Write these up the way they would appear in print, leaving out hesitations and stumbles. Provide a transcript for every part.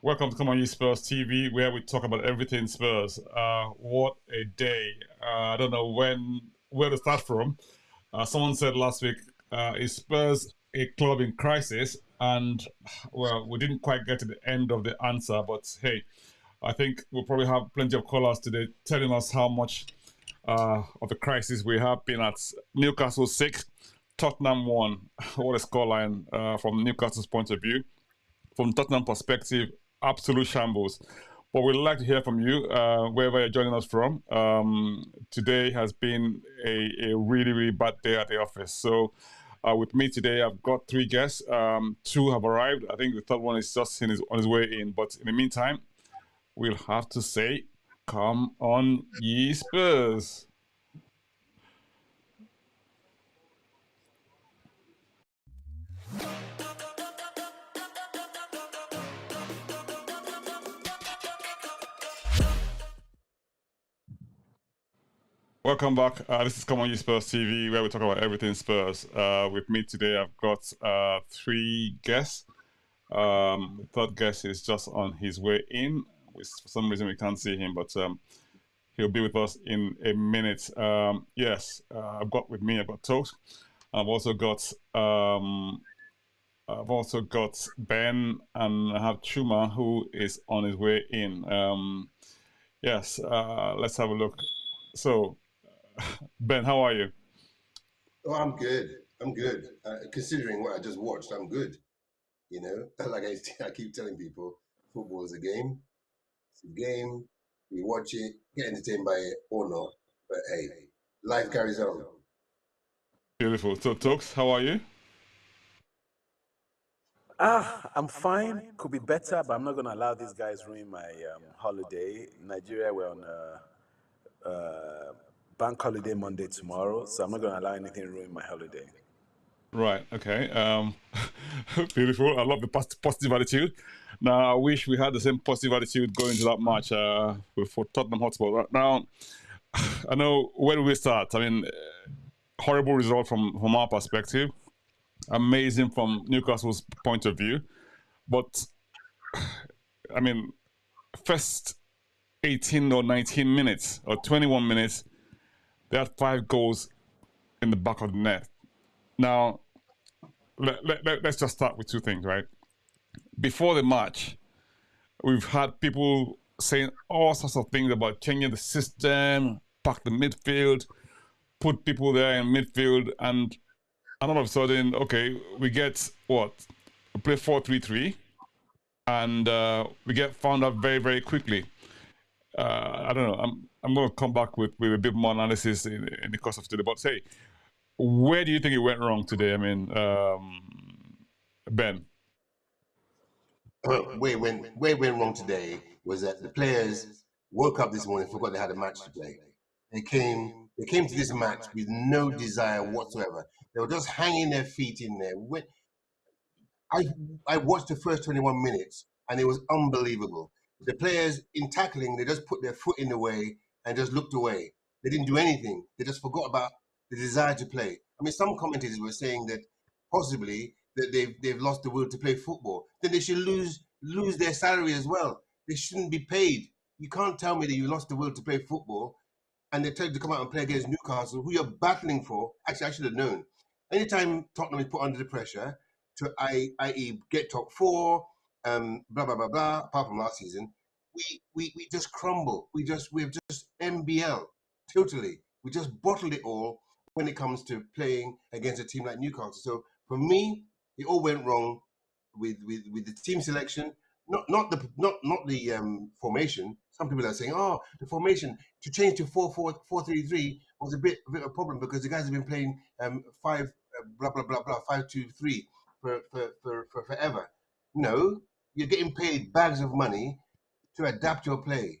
Welcome to ComeonyespursTV, where we talk about everything Spurs. What a day. I don't know where to start from. Someone said last week, is Spurs a club in crisis? And, well, we didn't quite get to the end of the answer, but hey, I think we'll probably have plenty of callers today telling us how much of the crisis we have been at. Newcastle 6, Tottenham 1. What a scoreline from Newcastle's point of view. From Tottenham perspective, absolute shambles. But we'd like to hear from you, wherever you're joining us from. Today has been a really, really bad day at the office. So with me today, I've got 3 guests. 2 have arrived. I think the third one is just on his way in. But in the meantime, we'll have to say, come on, ye Spurs. Welcome back. This is ComeonyespursTV, where we talk about everything Spurs. With me today, I've got 3 guests. The third guest is just on his way in. For some reason, we can't see him, but he'll be with us in a minute. Yes, I've got Toast. I've also got Ben, and I have Chuma, who is on his way in. Yes, let's have a look. So, Ben, how are you? Oh, I'm good. I'm good. Considering what I just watched, I'm good. You know, like I keep telling people, football is a game. It's a game. You watch it, get entertained by it or not. But hey, life carries on. Beautiful. So, Tox, how are you? I'm fine. Could be better, but I'm not going to allow these guys ruin my holiday. Nigeria, we're on bank holiday Monday tomorrow, so I'm not going to allow anything ruin my holiday. Right. Okay. Beautiful. I love the positive attitude. Now, I wish we had the same positive attitude going into that match for Tottenham Hotspur. Right now, I know, where do we start? I mean, horrible result from our perspective. Amazing from Newcastle's point of view. But, I mean, first 18 or 19 minutes or 21 minutes, they had 5 goals in the back of the net. Now, let's just start with 2 things, right? Before the match, we've had people saying all sorts of things about changing the system, pack the midfield, put people there in midfield, and all of a sudden, okay, we get what? We play 4-3-3, and we get found out very, very quickly. I don't know. I'm going to come back with a bit more analysis in the course of today. But say, where do you think it went wrong today? I mean, Ben. Where it went wrong today was that the players woke up this morning, forgot they had a match to play. They came to this match with no desire whatsoever. They were just hanging their feet in there. I watched the first 21 minutes and it was unbelievable. The players in tackling, they just put their foot in the way and just looked away. They didn't do anything. They just forgot about the desire to play. I mean, some commentators were saying that possibly that they've lost the will to play football. Then they should lose their salary as well. They shouldn't be paid. You can't tell me that you lost the will to play football and they tell you to come out and play against Newcastle, who you're battling for. Actually, I should have known. Anytime Tottenham is put under the pressure to, i.e., get top 4, blah blah blah blah. Apart from last season, we just crumble. We've just MBL totally. We just bottled it all when it comes to playing against a team like Newcastle. So for me, it all went wrong with the team selection. Not the formation. Some people are saying, oh, the formation to change to 4-4-3-3 was a bit of a problem because the guys have been playing 5 blah blah blah blah 5-2-3 for forever. No, you're getting paid bags of money to adapt your play.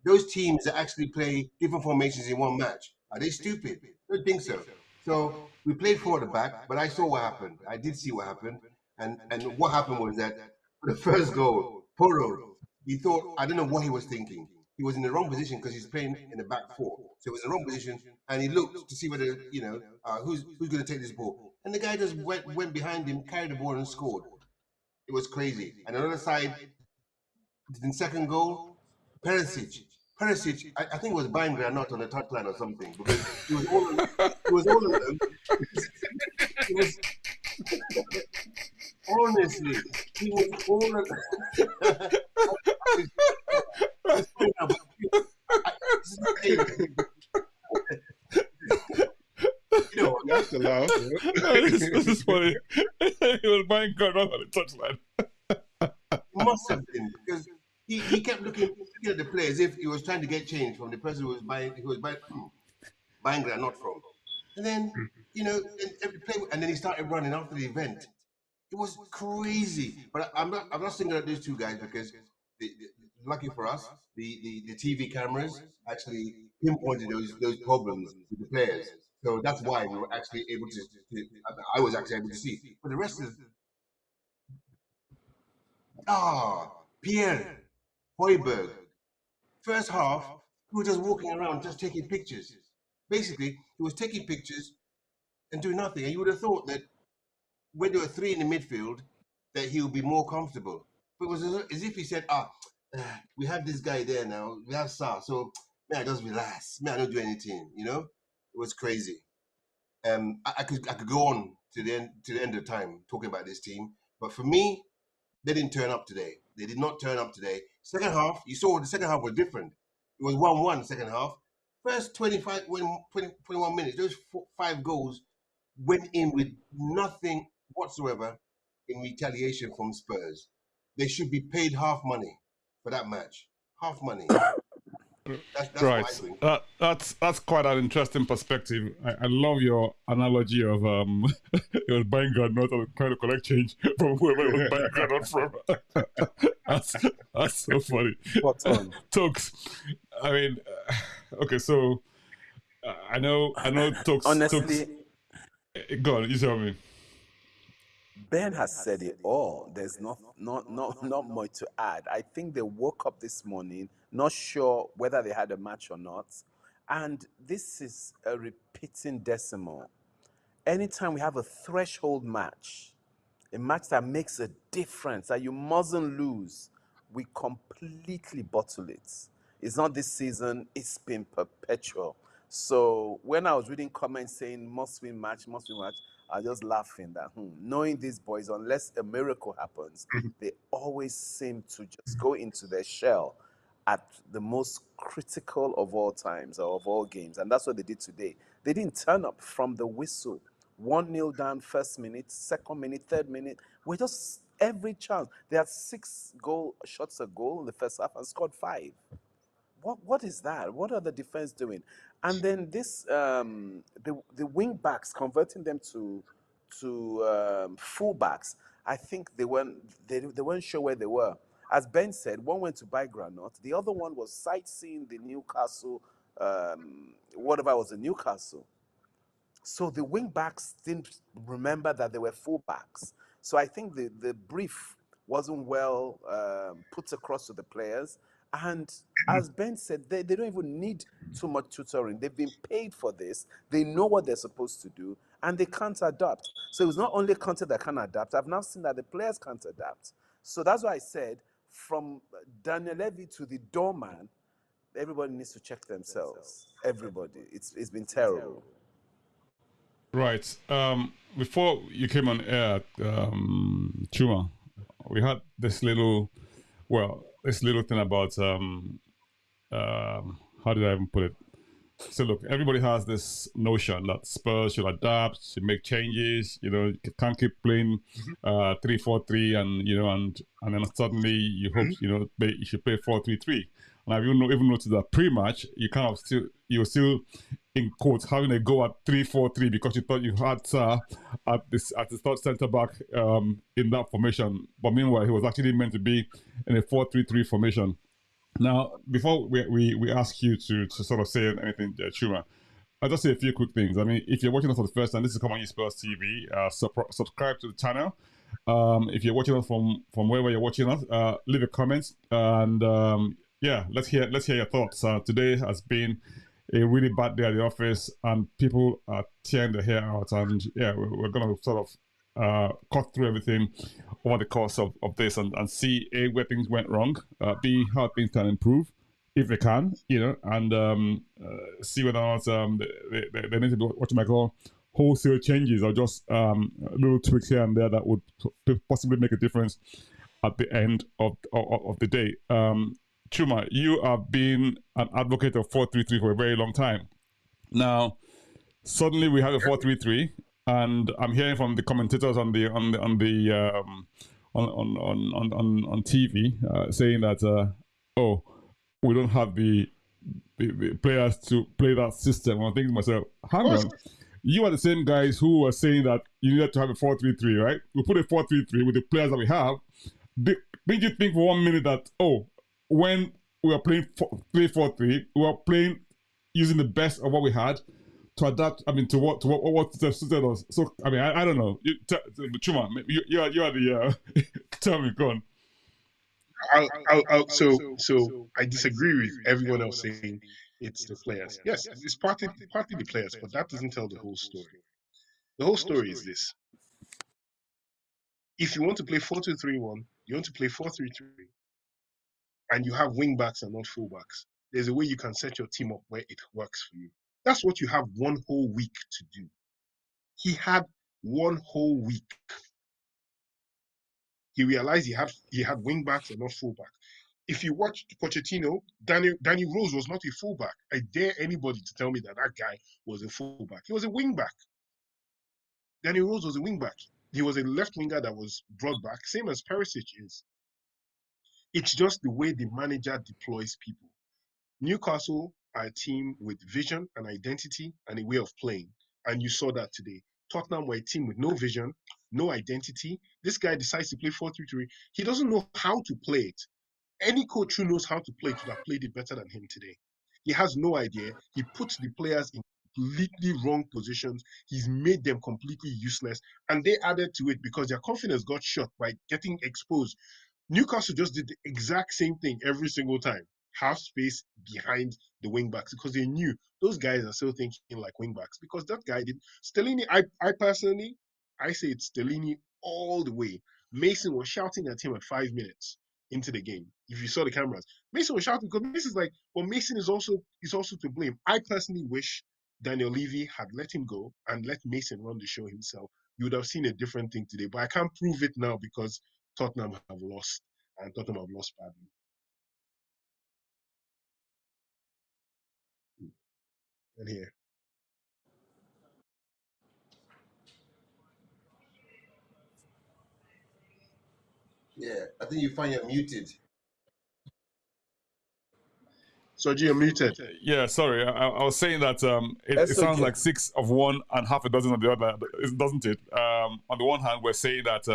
Those teams that actually play different formations in one match, are they stupid? I don't think so. So we played 4 at the back, but I saw what happened. I did see what happened. And what happened was that for the first goal, Poro, he thought, I don't know what he was thinking. He was in the wrong position because he's playing in the back 4. So he was in the wrong position and he looked to see whether, who's going to take this ball. And the guy just went behind him, carried the ball and scored. It was crazy. And on the other side, in second goal, Perisic. I think it was buying granite on the touchline or something because he was all alone. He was all alone. He was honestly, he was all alone. It's funny now, but this is the thing. You know, That's the laugh. This is funny. He was buying granite on the touchline. it must have been because he kept looking at the play as if he was trying to get change from the person who was buying granite from. And then, you know, and then he started running after the event. It was crazy. But I'm not singling out these two guys because lucky for us, the TV cameras actually pinpointed those problems with the players. So that's why we were actually able to I was actually able to see. But the rest of Pierre Hoiberg, first half, he was just walking around, just taking pictures. Basically, he was taking pictures and doing nothing. And you would have thought that when there were three in the midfield, that he would be more comfortable. But it was as if he said, we have this guy there now, we have Sa, so man, I just relax. Man, I don't do anything, you know? It was crazy. I could go on to the end of time talking about this team, but for me, they didn't turn up today. They did not turn up today. Second half, you saw the second half was different. It was 1-1 second half. First 21 minutes, those 5 goals went in with nothing whatsoever in retaliation from Spurs. They should be paid half money for that match. Half money. That's Right. what I think. That's quite an interesting perspective. I love your analogy of it was buying granite and trying to collect change from whoever it was buying granite from. that's so funny. What's on? Tokes. I mean, okay, so I know Tokes. Honestly, Tokes, go on, you tell me. Ben has said it all. There's not much to add. I think they woke up this morning not sure whether they had a match or not, and this is a repeating decimal. Anytime we have a threshold match, a match that makes a difference, that you mustn't lose, we completely bottle it. It's not this season, it's been perpetual. So when I was reading comments saying must win match, I was just laughing that, knowing these boys, unless a miracle happens, they always seem to just go into their shell at the most critical of all times or of all games. And that's what they did today. They didn't turn up from the whistle. 1-0 down first minute, second minute, third minute. We just, every chance. They had 6 shots a goal in the first half and scored 5. What is that? What are the defense doing? And then this the wing backs, converting them to fullbacks. I think they weren't sure where they were. As Ben said, one went to buy granite, the other one was sightseeing the Newcastle, whatever was in Newcastle. So the wing backs didn't remember that they were fullbacks. So I think the brief wasn't well put across to the players. And as Ben said, they don't even need too much tutoring. They've been paid for this. They know what they're supposed to do, and they can't adapt. So it's not only Conte that can adapt. I've now seen that the players can't adapt. So that's why I said, from Daniel Levy to the doorman, everybody needs to check themselves. Everybody. It's been terrible. Right. Before you came on air, Chuma, we had this little thing about how did I even put it? So look, everybody has this notion that Spurs should adapt, should make changes. You know, you can't keep playing 3-4-3, and then suddenly you hope you should play 4-3-3. And I've even noticed that pre-match you're still in quotes having a go at 3-4-3 because you thought you had at the third centre back in that formation, but meanwhile he was actually meant to be in a 4-3-3 formation. Now, before we ask you to sort of say anything, Chuma, I'll just say a few quick things. I mean, if you're watching us for the first time, this is ComeonyespursTV. Subscribe to the channel. If you're watching us from wherever you're watching us, leave a comment, and let's hear your thoughts. Today has been a really bad day at the office, and people are tearing their hair out, and we're gonna sort of cut through everything over the course of this and see A, where things went wrong, B, how things can improve if they can, and see whether or not they need to do what you might call wholesale changes or just little tweaks here and there that would possibly make a difference at the end of the day. Chuma, you have been an advocate of 4-3-3 for a very long time. Now, suddenly we have a 4-3-3, and I'm hearing from the commentators on TV saying that we don't have the players to play that system. And I'm thinking to myself, hang on, you are the same guys who were saying that you needed to have a 4-3-3, right? We put a 4-3-3 with the players that we have. Did you think for 1 minute that when we were playing 3-4-3, we were playing using the best of what we had to adapt? I mean, to what suited us. So I mean, I don't know. Chuma, you are the tell me, go on. So I disagree with everyone else saying it's the players. Yes, it's partly the players, but that doesn't tell the whole story. The whole story is this: if you want to play 4-2-3-1, you want to play 4-3-3, and you have wing backs and not fullbacks, there's a way you can set your team up where it works for you. That's what you have 1 whole week to do. He had 1 whole week. He realized he had wing backs and not fullback. If you watch Pochettino, Danny Rose was not a fullback. I dare anybody to tell me that guy was a fullback. He was a wingback. Danny Rose was a wingback. He was a left winger that was brought back, same as Perisic is. It's just the way the manager deploys people. Newcastle are a team with vision and identity and a way of playing. And you saw that today. Tottenham were a team with no vision, no identity. This guy decides to play 4-3-3. He doesn't know how to play it. Any coach who knows how to play it would have played it better than him today. He has no idea. He puts the players in completely wrong positions. He's made them completely useless. And they added to it because their confidence got shot by getting exposed. Newcastle just did the exact same thing every single time. Half space behind the wingbacks because they knew those guys are still thinking like wingbacks because that guy did. Stellini, I personally, I say it's Stellini all the way. Mason was shouting at him at 5 minutes into the game. If you saw the cameras, Mason was shouting because Mason's like, well, Mason is also to blame. I personally wish Daniel Levy had let him go and let Mason run the show himself. You would have seen a different thing today, but I can't prove it now because Tottenham have lost, and Tottenham have lost badly. And here. Yeah, I think you find you're muted. So you're muted. Yeah, sorry. I was saying that it sounds like 6 of one and half a dozen of the other, doesn't it? On the one hand, we're saying that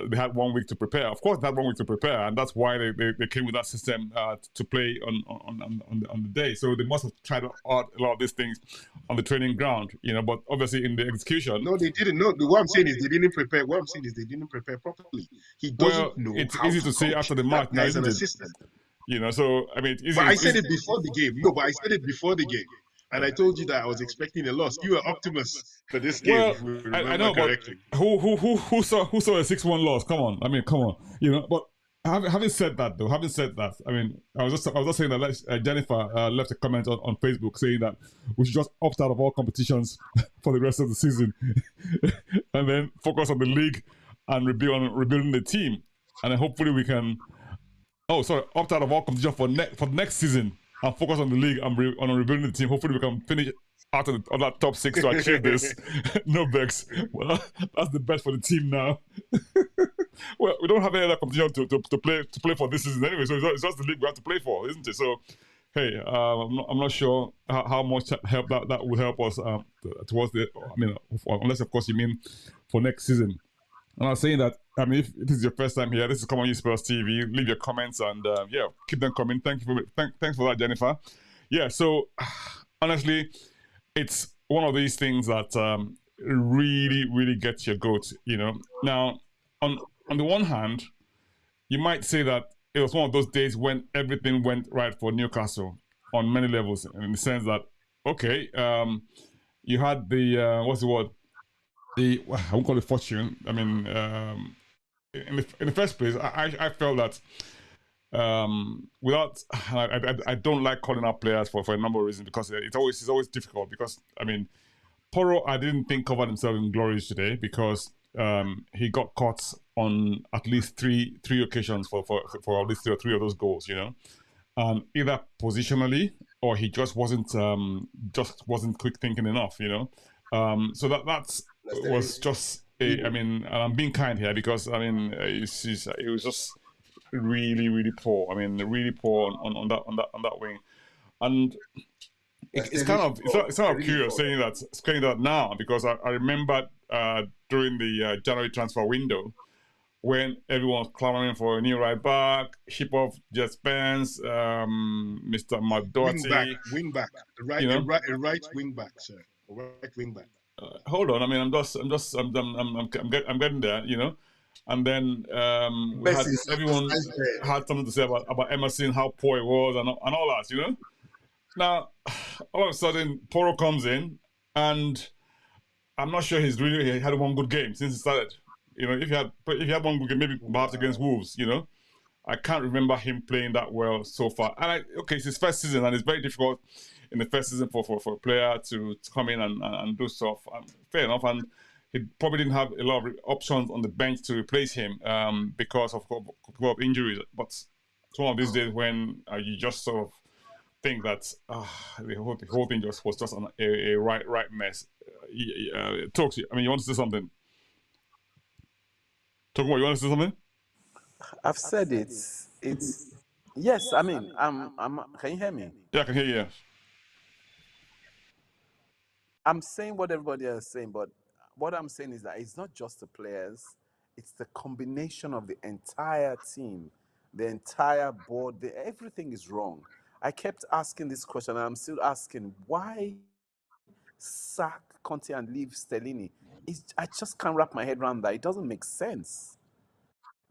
they had 1 week to prepare. Of course, they had 1 week to prepare, and that's why they came with that system to play on the day. So they must have tried out a lot of these things on the training ground, But obviously, in the execution, no, they didn't. No, what I'm saying is they didn't prepare. What I'm saying is they didn't prepare properly. He doesn't know. It's easy to say after the match. Now, isn't it? So I mean, it's easy. But I said it before the game. No, but I said it before the game. And I told you that I was expecting a loss. You were optimist for this game. Well, if we remember I know, correctly. But who saw a 6-1 loss? Come on, I mean, come on, But having said that, I mean, I was just saying that Jennifer left a comment on Facebook saying that we should just opt out of all competitions for the rest of the season, and then focus on the league and rebuilding the team, and then hopefully we can. Opt out of all competition for next season and focus on the league and on rebuilding the team. Hopefully, we can finish out of that top 6 to achieve this. No vex. Well, that's the best for the team now. Well, we don't have any other competition to play for this season anyway, so it's just the league we have to play for, isn't it? So, hey, I'm not sure how much help that would help us towards the. I mean, unless of course you mean for next season. And I was saying that, I mean, if this is your first time here, this is ComeonyespursTV. Leave your comments and, keep them coming. Thanks for that, Jennifer. Yeah, so, honestly, it's one of these things that really, really gets your goat, Now, on the one hand, you might say that it was one of those days when everything went right for Newcastle on many levels, in the sense that, okay, you had the, what's the word? I won't call it fortune. I mean, in the first place, I felt that without I don't like calling out players for a number of reasons, because it's always difficult, because I mean, Poro, I didn't think covered himself in glories today, because he got caught on at least three occasions for at least three of those goals, either positionally, or he just wasn't quick thinking enough, so that was just I mean, and I'm being kind here, because I mean, it was just really poor. I mean, really poor on that wing, and it's kind of curious saying that now, because I remember during the January transfer window, when everyone was clamoring for a new right back, ship off Ye Spurs, Mr. McDoherty. Wing back, a right wing back, sir, a right wing back. Hold on, I mean, I'm getting there, and then everyone had something to say about Emerson, how poor it was, and all that, Now, all of a sudden, Poro comes in, and I'm not sure he had one good game since he started. If he had one good game, maybe perhaps against Wolves, I can't remember him playing that well so far. And it's his first season, and it's very difficult in the first season for a player to come in and do stuff. Fair enough, and he probably didn't have a lot of options on the bench to replace him because of injuries. But one of these days, when you just sort of think that the whole thing was just a right mess. Talk to you. I mean, you want to say something? Talk about, you want to say something? I've said it. It's yes. I mean, Can you hear me? Yeah, I can hear you. I'm saying what everybody else is saying, but what I'm saying is that it's not just the players; it's the combination of the entire team, the entire board. Everything is wrong. I kept asking this question, and I'm still asking: why sack Conte and leave Stellini? I just can't wrap my head around that. It doesn't make sense.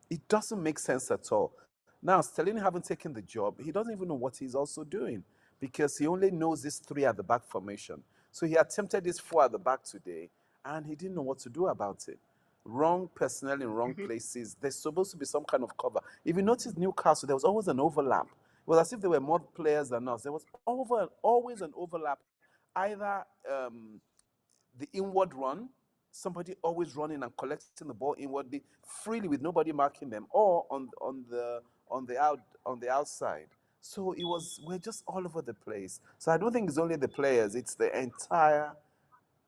It doesn't make sense at all. Now, Stellini haven't taken the job. He doesn't even know what he's also doing, because he only knows this three at the back formation. So he attempted this four at the back today, and he didn't know what to do about it. Wrong personnel in wrong places. There's supposed to be some kind of cover. If you notice Newcastle, there was always an overlap. It was as if there were more players than us. There was always an overlap. Either the inward run, somebody always running and collecting the ball inwardly freely with nobody marking them, or on the outside. So we're just all over the place. So I don't think it's only the players; it's the entire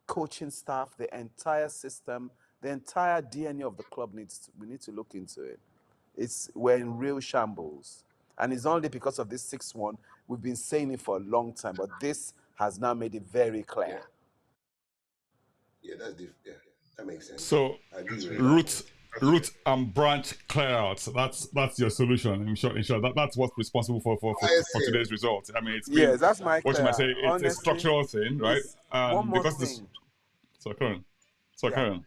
coaching staff, the entire system, the entire DNA of the club we need to look into it. We're in real shambles, and it's only because of this 6-1. We've been saying it for a long time, but this has now made it very clear. Yeah, that's different. Yeah, that makes sense. So, root and branch clear out. That's your solution. In short, that's what's responsible for today's result. I mean, it's been, yes, that's my what clear. you might say. It's honestly, a structural thing, right? One more thing. Karen.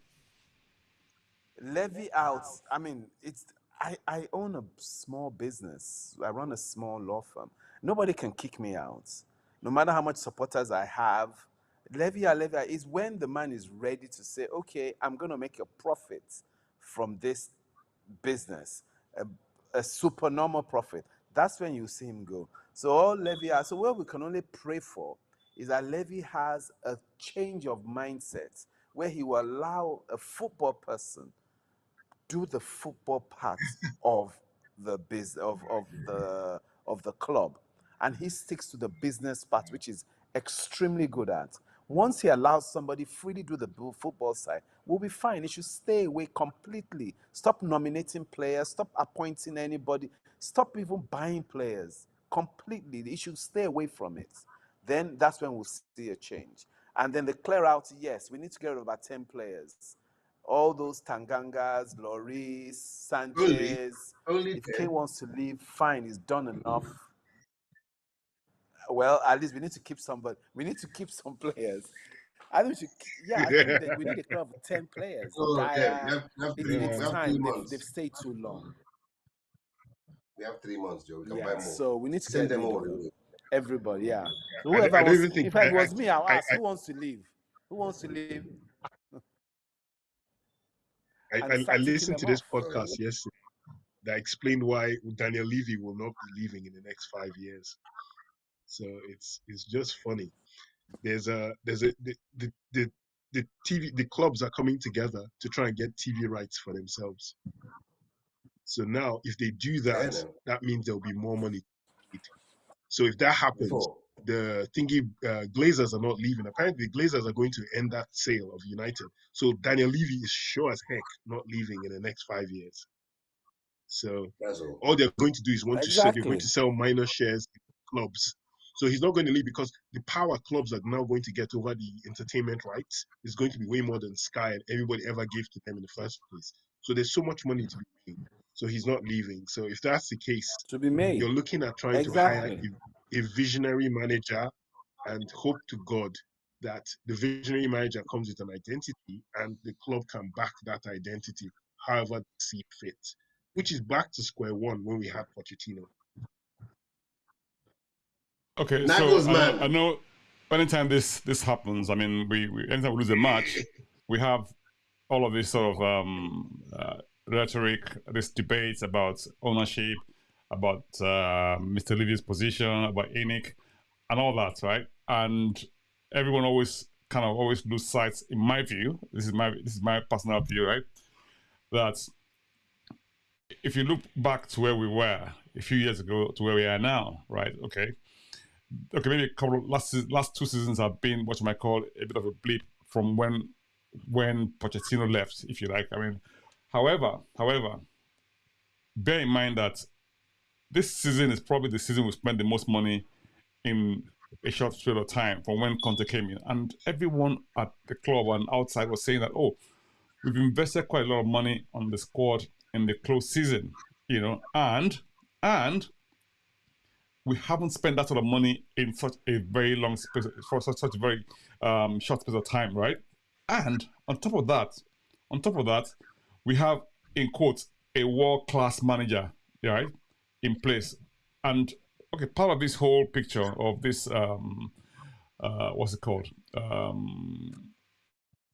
Levy out. I mean, I own a small business. I run a small law firm. Nobody can kick me out, no matter how much supporters I have. Levy is when the man is ready to say, okay, I'm going to make a profit from this business, a supernormal profit. That's when you see him go. So so what we can only pray for is that Levy has a change of mindset, where he will allow a football person do the football part of the of the club, and he sticks to the business part, which is extremely good at. Once he allows somebody freely do the football side, we'll be fine. He should stay away completely. Stop nominating players. Stop appointing anybody. Stop even buying players completely. He should stay away from it. Then that's when we'll see a change. And then the clear out, yes, we need to get rid of about 10 players. All those Tangangas, Loris, Sanchez. If K wants to leave, fine, he's done enough. Well, at least we need to keep somebody. We need to keep some players. I think we should. I think that we need a club of 10 players. It's time. They've stayed too long. We have 3 months, Joe. We can buy more. So we need to send get them rid all. of everybody. Yeah. So I whoever don't wants. even think. In fact, it was me. I'll ask who wants to leave. Who wants to leave? and I start ticking listened them to this off. podcast yesterday that explained why Daniel Levy will not be leaving in the next 5 years. So it's just funny. There's the TV, the clubs are coming together to try and get TV rights for themselves. So now, if they do that, that means there'll be more money. So if that happens, the thingy Glazers are not leaving. Apparently, the Glazers are going to end that sale of United. So Daniel Levy is sure as heck not leaving in the next 5 years. So all they're going to do is they're going to sell minor shares in clubs. So he's not going to leave because the power clubs are now going to get over the entertainment rights is going to be way more than Sky and everybody ever gave to them in the first place. So there's so much money to be made. So he's not leaving. So if that's the case, To be made. you're looking at trying to hire a visionary manager and hope to God that the visionary manager comes with an identity and the club can back that identity however they see fit, which is back to square one when we had Pochettino. Okay, so I know anytime this happens, I mean, we anytime we lose a match, we have all of this sort of rhetoric, this debate about ownership, about Mr. Levy's position, about ENIC, and all that, right? And everyone always lose sight, in my view. This is my personal view, right? That if you look back to where we were a few years ago to where we are now, right? Okay, maybe a couple of last 2 seasons have been what you might call a bit of a blip from when Pochettino left, if you like. I mean, however, bear in mind that this season is probably the season we spent the most money in a short period of time from when Conte came in, and everyone at the club and outside was saying that, oh, we've invested quite a lot of money on the squad in the close season, you know, and we haven't spent that sort of money in such a very long space, for such a very short space of time, right? And on top of that, we have, in quotes, a world-class manager, right, in place. And okay, part of this whole picture of this, what's it called?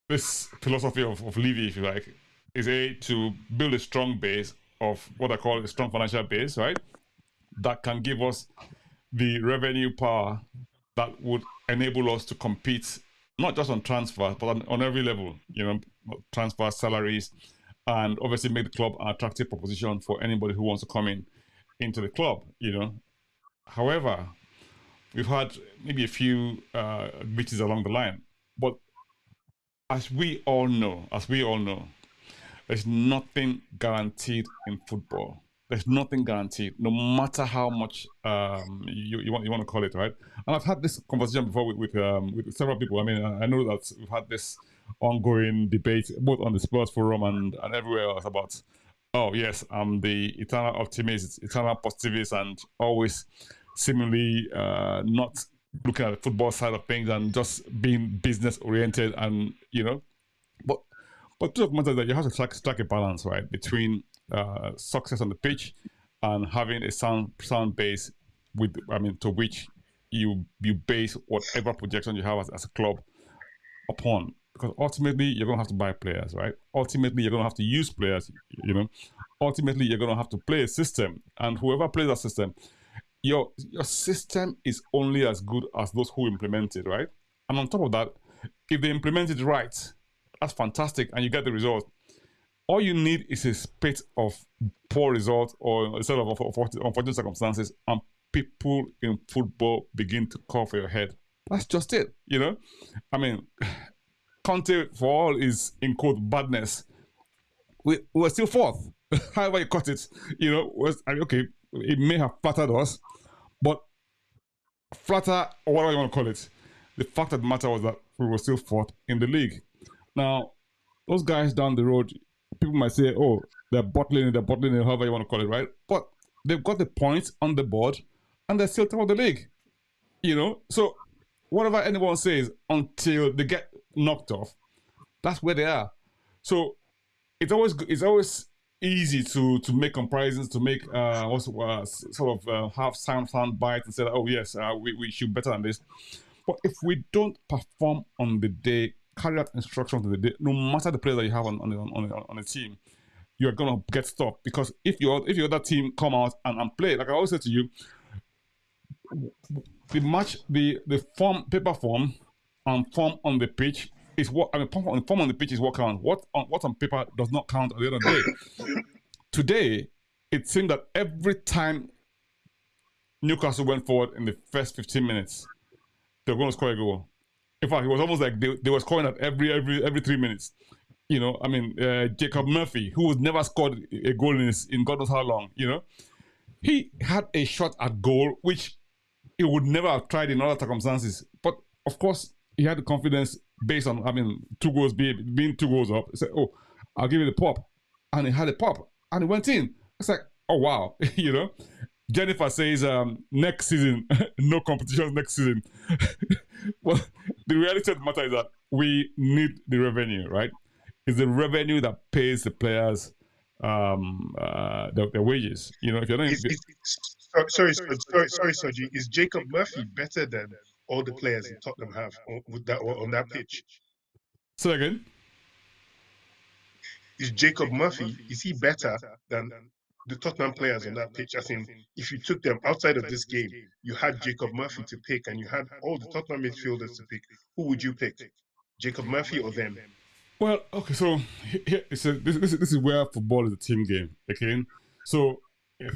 This philosophy of Levy, if you like, is to build a strong base of what I call a strong financial base, right? That can give us the revenue power that would enable us to compete, not just on transfer, but on every level, you know, transfer, salaries, and obviously make the club an attractive proposition for anybody who wants to come into the club, you know. However, we've had maybe a few glitches along the line, but as we all know, there's nothing guaranteed in football. There's nothing guaranteed, no matter how much you want to call it, right? And I've had this conversation before with several people. I mean, I know that we've had this ongoing debate both on the Spurs forum and everywhere else about, oh yes, I'm the eternal optimist, eternal positivist, and always seemingly not looking at the football side of things and just being business oriented, and you know, but truth of the matter is that you have to strike a balance, right, between success on the pitch and having a sound base to which you base whatever projection you have as a club upon. Because ultimately you're gonna have to buy players, right? Ultimately you're gonna have to use players, you know. Ultimately you're gonna have to play a system, and whoever plays that system, your system is only as good as those who implement it, right? And on top of that, if they implement it right, that's fantastic, and you get the result. All you need is a spate of poor results or a set of unfortunate circumstances, and people in football begin to call for your head. That's just it, you know? I mean, Conte, for all his, in quote, badness, we were still fourth. However you cut it, you know, okay, it may have flattered us, but flatter, or whatever you want to call it, the fact of the matter was that we were still fourth in the league. Now, those guys down the road, people might say, oh, they're bottling it, however you want to call it, right? But they've got the points on the board and they're still top of the league, you know? So whatever anyone says, until they get knocked off, that's where they are. So it's always easy to make comparisons, to make sort of have sound bites and say, oh yes, we should better than this. But if we don't perform on the day, carry out instructions to the day, no matter the player that you have on the team, you're gonna get stopped. Because if your other team come out and play, like I always say to you, the match, the form, paper form, and form on the pitch is what I mean. Form on the pitch is what counts. What on paper does not count at the end of the day. Today, it seemed that every time Newcastle went forward in the first 15 minutes, they were going to score a goal. In fact, it was almost like they were scoring at every 3 minutes. You know, I mean, Jacob Murphy, who has never scored a goal in God knows how long, you know, he had a shot at goal, which he would never have tried in other circumstances. But of course, he had the confidence based on, I mean, 2 goals being 2 goals up. He said, "Oh, I'll give you the pop," and he had a pop, and it went in. It's like, oh wow, you know. Jennifer says, next season, no competitions next season. Well, the reality of the matter is that we need the revenue, right? It's the revenue that pays the players their wages. You know, if you're not. Sorry, Soji. Is Jacob Murphy better than all the players in Tottenham have on that pitch? Say again. Is Jacob Murphy, is he better than the Tottenham players on that pitch? I think if you took them outside of this game, you had Jacob Murphy to pick and you had all the Tottenham midfielders to pick. Who would you pick? Jacob Murphy or them? Well, okay, so here, this is where football is a team game, okay? So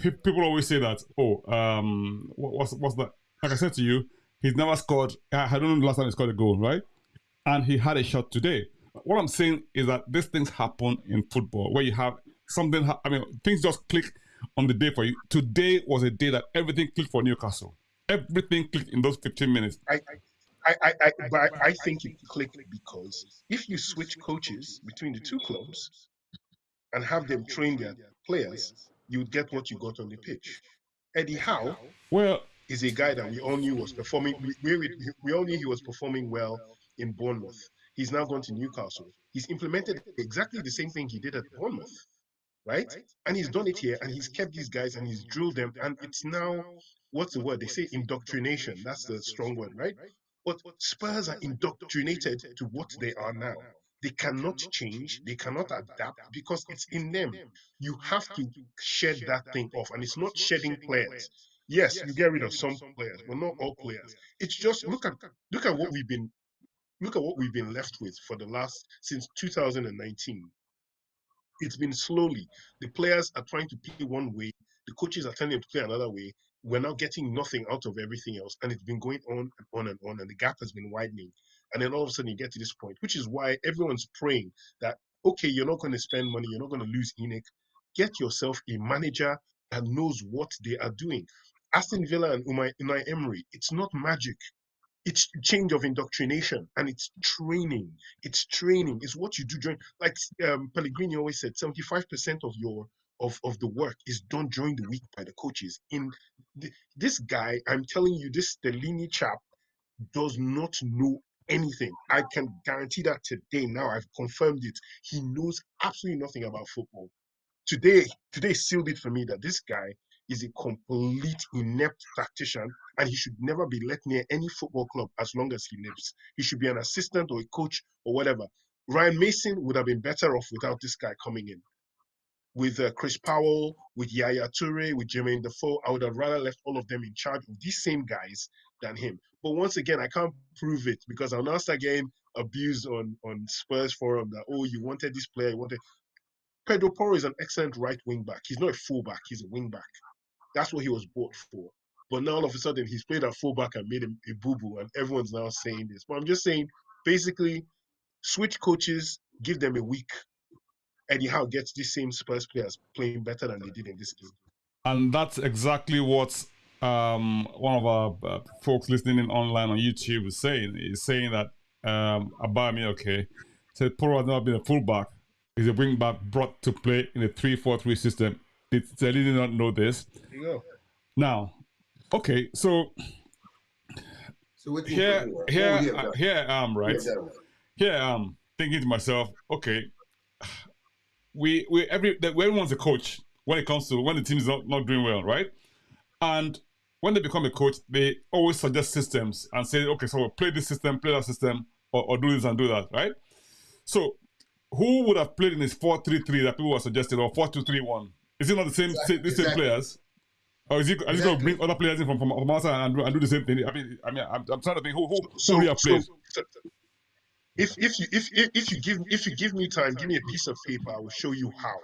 people always say that, what's that? Like I said to you, he's never scored. I don't know the last time he scored a goal, right? And he had a shot today. What I'm saying is that these things happen in football where you have something, things just click on the day for you. Today was a day that everything clicked for Newcastle. Everything clicked in those 15 minutes. I think it clicked because if you switch coaches between the two clubs and have them train their players, you would get what you got on the pitch. Eddie Howe is a guy that we all knew was performing. We all knew he was performing well in Bournemouth. He's now gone to Newcastle. He's implemented exactly the same thing he did at Bournemouth, right? And he's done it here, and he's kept these guys and he's drilled them. And it's now, what's the word? They say indoctrination. That's the strong word, right? But Spurs are indoctrinated to what they are now. They cannot change. They cannot adapt because it's in them. You have to shed that thing off. And it's not shedding players. Yes, you get rid of some players, but not all players. It's just look at what we've been left with for the last since 2019. It's been slowly. The players are trying to play one way. The coaches are telling them to play another way. We're now getting nothing out of everything else. And it's been going on and on and on. And the gap has been widening. And then all of a sudden you get to this point, which is why everyone's praying that, okay, you're not going to spend money. You're not going to lose ENIC. Get yourself a manager that knows what they are doing. Aston Villa and Unai Emery, it's not magic. It's change of indoctrination and it's training. It's training. It's what you do during, like Pellegrini always said, 75% of the work is done during the week by the coaches. This guy, I'm telling you, this Stellini chap does not know anything. I can guarantee that today. Now I've confirmed it. He knows absolutely nothing about football. Today sealed it for me that this guy is a complete inept tactician and he should never be let near any football club as long as he lives. He should be an assistant or a coach or whatever. Ryan Mason would have been better off without this guy coming in. With Chris Powell, with Yaya Toure, with Jermaine Defoe, I would have rather left all of them in charge of these same guys than him. But once again, I can't prove it because I'll now start getting abused on Spurs forum that, oh, you wanted this player, you wanted... Pedro Porro is an excellent right wing back. He's not a fullback, he's a wing back. That's what he was bought for. But now all of a sudden he's played at fullback and made him a boo-boo and everyone's now saying this. But I'm just saying, basically, switch coaches, give them a week. Eddie Howe gets these same Spurs players playing better than they did in this game. And that's exactly what one of our folks listening in online on YouTube is saying. He's saying that Aubameyang said Porro has not been a fullback. He's a wing back brought to play in a 3-4-3 system. They did not know this. There you go. Now, okay, so here I am, right? Here I am thinking to myself, okay, everyone's a coach when it comes to when the team is not doing well, right? And when they become a coach, they always suggest systems and say, okay, so we'll play this system, play that system, or do this and do that, right? So who would have played in this 4-3-3 that people were suggesting, or 4-2-3-1? Is it not the same same players? Or is he going to bring other players in from outside and do the same thing? I'm trying to think who would he have played? If you give me time, give me a piece of paper, I will show you how.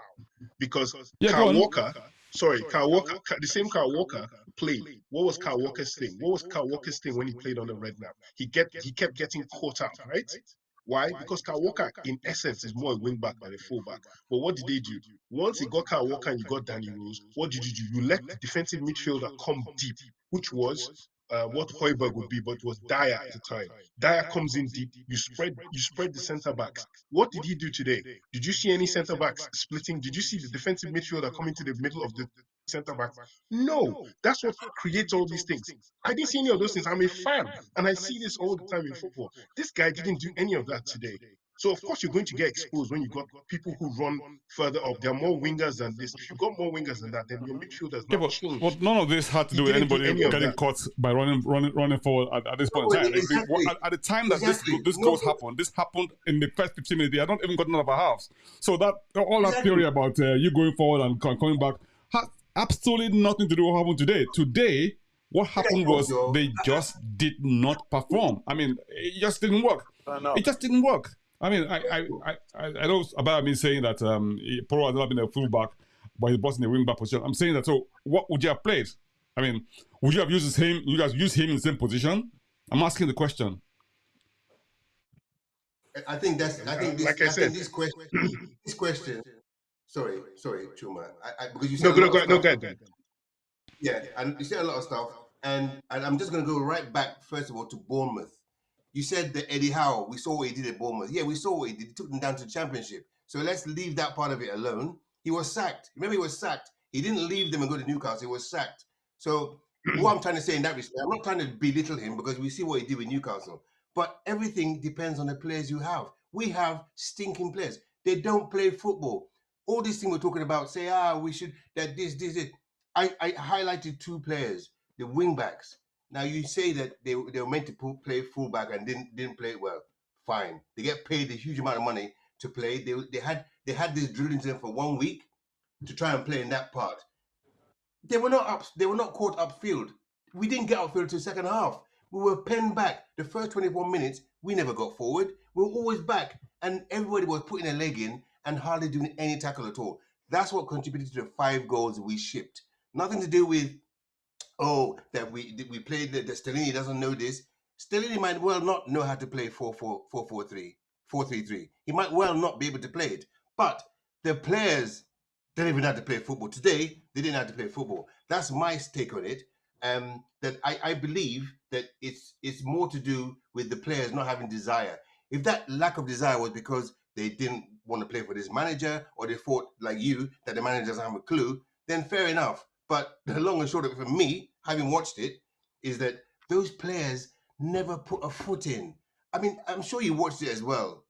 Because Yeah, go Kyle on. Walker, the same Kyle Walker played. What was Kyle Walker's thing? What was Kyle Walker's thing when he played on the Redknapp? He kept getting caught out, right? Why? Because Kyle Walker, in essence, is more a wing back than a fullback. But what did they do? Once you got Kyle Walker and you got Danny Rose, what did you do? You let the defensive midfielder come deep, which was what Højbjerg would be, but it was Dyer at the time. Dyer comes in deep. You spread the centre backs. What did he do today? Did you see any centre backs splitting? Did you see the defensive midfielder coming to the middle of the centre backs? No. That's what creates all these things. I didn't see any of those things. I'm a fan, and I see this all the time in football. This guy didn't do any of that today. So of course you're going to get exposed when you got people who run further up. There are more wingers than this. If you got more wingers than that, then your midfielders not changed. But none of this had to do with anybody getting caught by running forward at this point in time. Exactly. At the time that this goals happened, this happened in the first 15 minutes. They had not even gotten out of a half. So that all that theory about you going forward and coming back has absolutely nothing to do with what happened today. Today, what happened was they just did not perform. I mean, it just didn't work. It just didn't work. I mean, I know about me saying that Poro has not been a fullback, but he's bossing the wing back position. I'm saying that. So, what would you have played? I mean, would you have used him? Would you have used him in the same position? I'm asking the question. I think this question. Sorry, Chuma. Because you said go ahead. Yeah, and you said a lot of stuff, and I'm just going to go right back first of all to Bournemouth. You said that Eddie Howe, we saw what he did at Bournemouth. Yeah, we saw what he did. He took them down to the Championship. So let's leave that part of it alone. He was sacked. Remember, he was sacked. He didn't leave them and go to Newcastle. He was sacked. So what I'm trying to say in that respect, I'm not trying to belittle him because we see what he did with Newcastle. But everything depends on the players you have. We have stinking players. They don't play football. All these things we're talking about, say, we should, that this. I highlighted two players, the wing backs. Now you say that they were meant to play fullback and didn't play it well. Fine, they get paid a huge amount of money to play. They had this drilled into them for 1 week to try and play in that part. They were not up. They were not caught upfield. We didn't get upfield till the second half. We were penned back. The first 24 minutes, we never got forward. We were always back, and everybody was putting their leg in and hardly doing any tackle at all. That's what contributed to the 5 goals we shipped. Nothing to do with that we played that Stellini doesn't know this. Stellini might well not know how to play 4-4-3, 4-3-3. He might well not be able to play it. But the players didn't even have to play football. Today, they didn't have to play football. That's my take on it. That I believe that it's more to do with the players not having desire. If that lack of desire was because they didn't want to play for this manager, or they thought, like you, that the manager doesn't have a clue, then fair enough. But the long and short of it for me, having watched it, is that those players never put a foot in. I mean, I'm sure you watched it as well,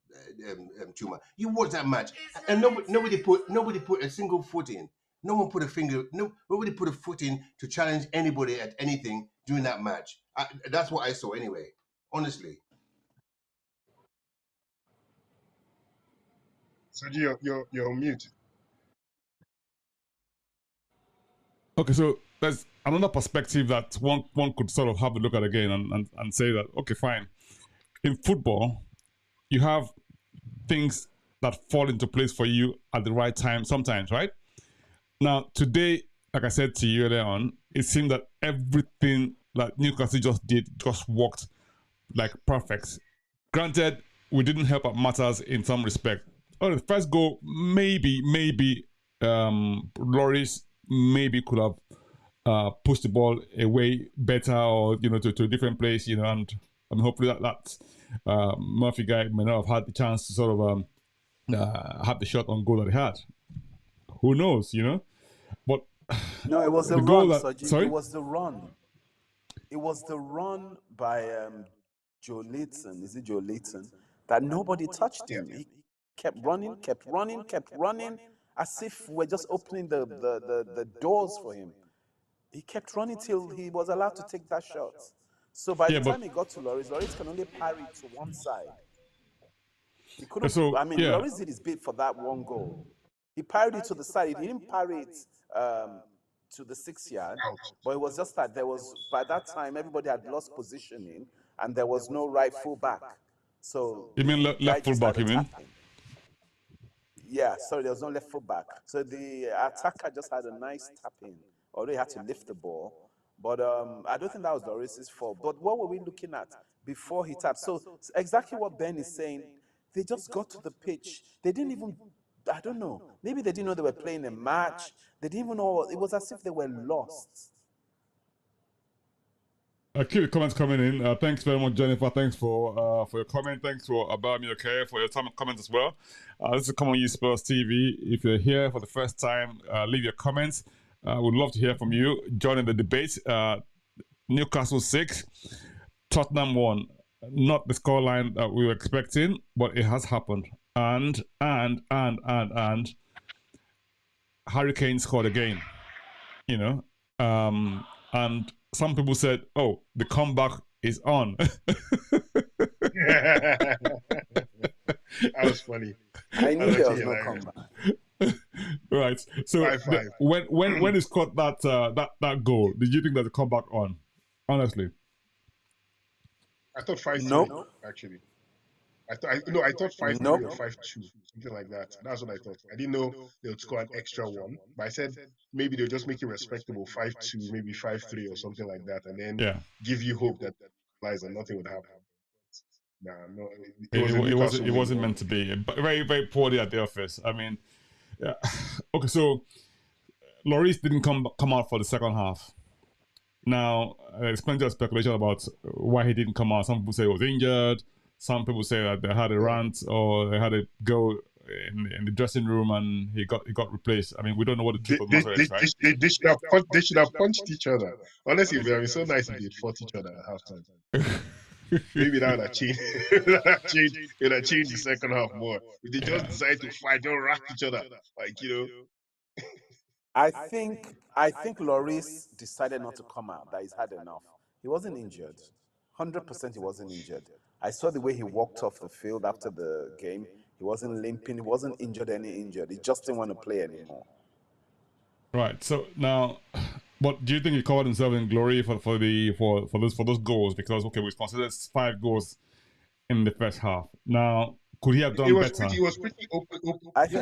Chuma. You watched that match, and nobody put a single foot in. No one put a finger. Nobody put a foot in to challenge anybody at anything during that match. That's what I saw anyway. Honestly. Sergio, you're on mute. Okay, so there's another perspective that one could sort of have a look at again and say that, okay, fine. In football, you have things that fall into place for you at the right time sometimes, right? Now, today, like I said to you earlier on, it seemed that everything that Newcastle just did just worked like perfect. Granted, we didn't help at matters in some respect. The first goal, maybe Loris maybe could have pushed the ball away better, or to a different place, and hopefully that Murphy guy may not have had the chance to sort of have the shot on goal that he had. Who knows, But no, it was the goal run. Sorry? It was the run. It was the run by Joe Leighton. Is it Joe Leighton? That nobody touched him. He kept running, as if we're just opening the doors for him. He kept running till he was allowed to take that shot. So by the time he got to Loris can only parry to one side. He couldn't. So, I mean, yeah. Lloris did his bit for that one goal. He parried it to the side. He didn't parry it to the 6 yard, Out. but it was just that there was, by that time, everybody had lost positioning and there was no right full back. So You mean the guy left full just back, had you a mean? tap in. Yeah, sorry, there was no left full back. So the attacker just had a nice tap in, although he had to lift the ball. But I don't think that was Lloris's fault. But what were we looking at before he tapped? So exactly what Ben is saying, they just got to the pitch. They didn't even, I don't know, maybe they didn't know they were playing a match. They didn't even know, it was as if they were lost. Keep the comments coming in. Thanks very much, Jennifer. Thanks for your comment. Thanks for about me, okay, for your time and comments as well. This is Come On Ye Spurs TV. If you're here for the first time, leave your comments. We'd love to hear from you. Join in the debate. Newcastle 6, Tottenham 1. Not the scoreline that we were expecting, but it has happened. And Harry Kane scored again. You know, and some people said, "Oh, the comeback is on." That was funny. I knew there was no hilarious. comeback. Right. So 5-5. when he scored that goal, did you think that the comeback on? Honestly, I thought 5-3, Nope. actually. I thought 5-3 Nope. or 5-2, something like that. That's what I thought. I didn't know they would score an extra one, but I said maybe they'll just make it respectable, 5-2, maybe 5-3 or something like that, and then yeah. give you hope that lies and nothing would happen. Nah, no, It wasn't meant to be. But very, very poorly at the office. I mean, yeah. Okay, so Lloris didn't come out for the second half. Now, there's plenty of speculation about why he didn't come out. Some people say he was injured. Some people say that they had a rant or they had a go in the dressing room and he got replaced. I mean, we don't know what the truth of the matter is, right? They should have punched each other. Honestly, it would have been so nice if they'd fought each other at halftime. Maybe that would have changed. It would have changed the second half more. If they just decide to fight, don't whack each other, like I think Lloris decided not to come out, that he's had enough. He wasn't injured. 100% he wasn't injured. I saw the way he walked off the field after the game. He wasn't limping, he wasn't injured. He just didn't want to play anymore. Right. So now, but do you think he covered himself in glory for those goals? Because okay, we considered 5 goals in the first half. Now, could he have done better? It was pretty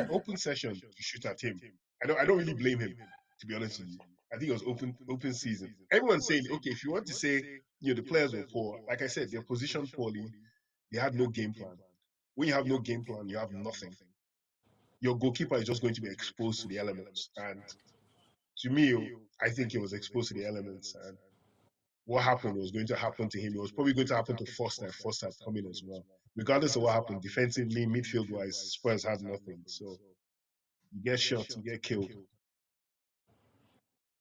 open session to shoot at him. I don't really blame him, to be honest with you. I think it was open season. Everyone's saying, okay, if you want to say the players were poor, like I said, they're positioned poorly. They had no game plan. When you have no game plan, you have nothing. Your goalkeeper is just going to be exposed to the elements. And to me, I think he was exposed to the elements. And what happened was going to happen to him. It was probably going to happen to Foster if Foster had come in as well. Regardless of what happened, defensively, midfield-wise, Spurs had nothing. So you get shot, you get killed.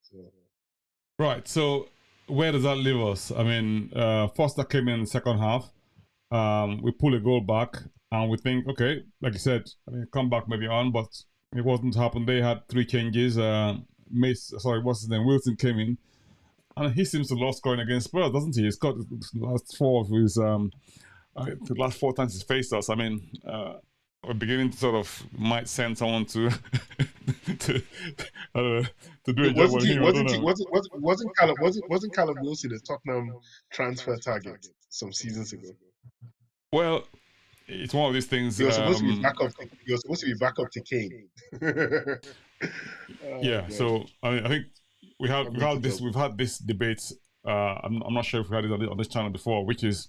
So. Right. So where does that leave us? I mean, Foster came in the second half. We pull a goal back, and we think, okay, like you said, I mean, comeback maybe on, but it wasn't happen. They had 3 changes. What's his name? Wilson came in, and he seems to love scoring against Spurs, doesn't he? He's got the last 4 of his the last 4 times he's faced us. I mean, we're beginning to sort of might send someone to to do a job on him. Wasn't Callum Wilson a Tottenham transfer target some seasons ago? Well, it's one of these things. He was supposed to be backup to Kane. Yeah. God. So I think we've had this debate. I'm not sure if we had it on this channel before, which is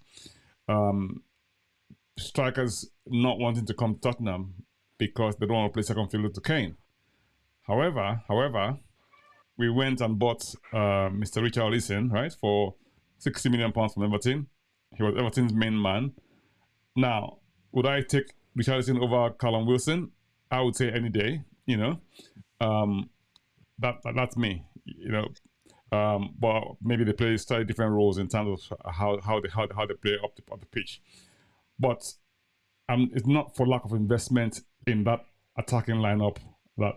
strikers not wanting to come to Tottenham because they don't want to play second fielder to Kane. However, we went and bought Mr. Richarlison, right, for £60 million from Everton. He was Everton's main man. Now, would I take Richarlison over Callum Wilson? I would say any day. That's me. But maybe they play slightly different roles in terms of how they play up the pitch. But it's not for lack of investment in that attacking lineup that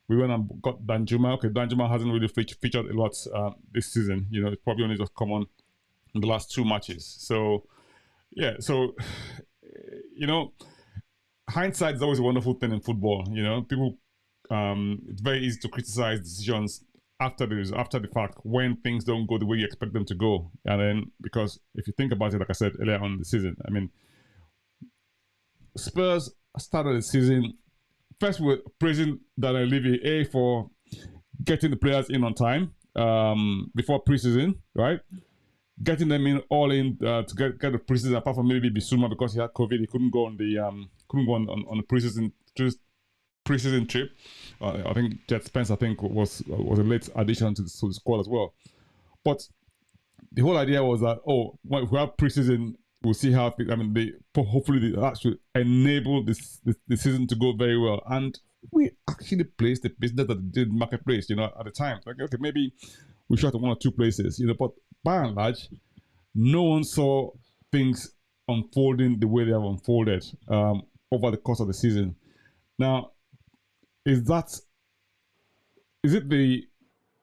we went and got Danjuma. Okay, Danjuma hasn't really featured a lot this season. It's probably only just come on in the last 2 matches. So yeah, so hindsight is always a wonderful thing in football. People, it's very easy to criticize decisions after the fact when things don't go the way you expect them to go. And then, because if you think about it, like I said earlier on in the season, I mean, Spurs started the season first with praising Daniel Levy for getting the players in on time before preseason, right? Getting them in all in to get the preseason. Apart from maybe Bissouma, because he had COVID, he couldn't go on the preseason trip. I think Jet Spence, was a late addition to the squad as well. But the whole idea was that if we have preseason, we'll see how. Hopefully that should enable the season to go very well. And we actually placed the business that they did marketplace. At the time, like, okay, maybe we shot at one or two places. But by and large, no one saw things unfolding the way they have unfolded over the course of the season. Now, is it the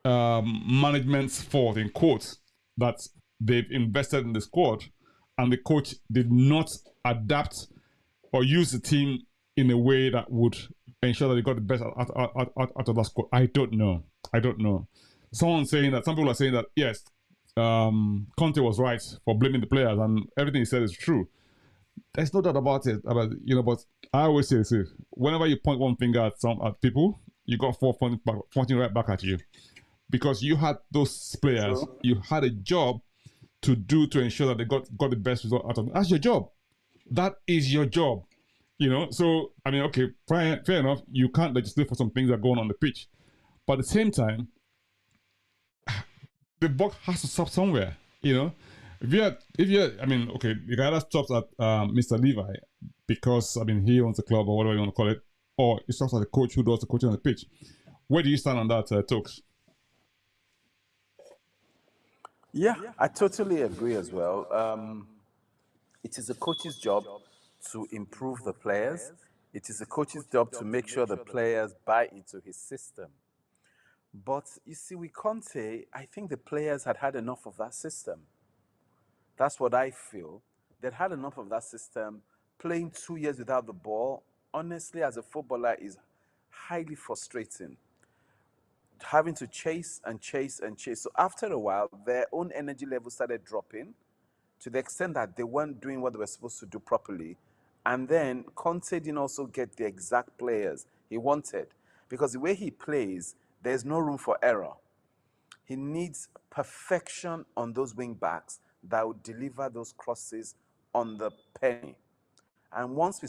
management's fault, in quotes, that they've invested in the squad and the coach did not adapt or use the team in a way that would ensure that they got the best out of that squad? I don't know. Some people are saying that yes, Conte was right for blaming the players and everything he said is true. There's no doubt about it. But I always say this: whenever you point one finger at people, you got four pointing right back at you, because you had those players. Sure. You had a job to do to ensure that they got the best result out of them. That's your job. That is your job. So okay, fair enough. You can't legislate for some things that are going on the pitch, but at the same time, the buck has to stop somewhere. If you the guy that stops at Mr. Levi because he owns the club or whatever you want to call it, or it stops at the coach who does the coaching on the pitch. Where do you stand on that, Tokes? Yeah, I totally agree as well. It is a coach's job to improve the players. It is a coach's job to make sure the players buy into his system. But you see, with Conte, I think the players had enough of that system. That's what I feel. They'd had enough of that system. Playing 2 years without the ball, honestly, as a footballer, is highly frustrating. Having to chase and chase and chase. So after a while, their own energy level started dropping to the extent that they weren't doing what they were supposed to do properly. And then Conte didn't also get the exact players he wanted, because the way he plays, there's no room for error. He needs perfection on those wing backs that would deliver those crosses on the penny. And once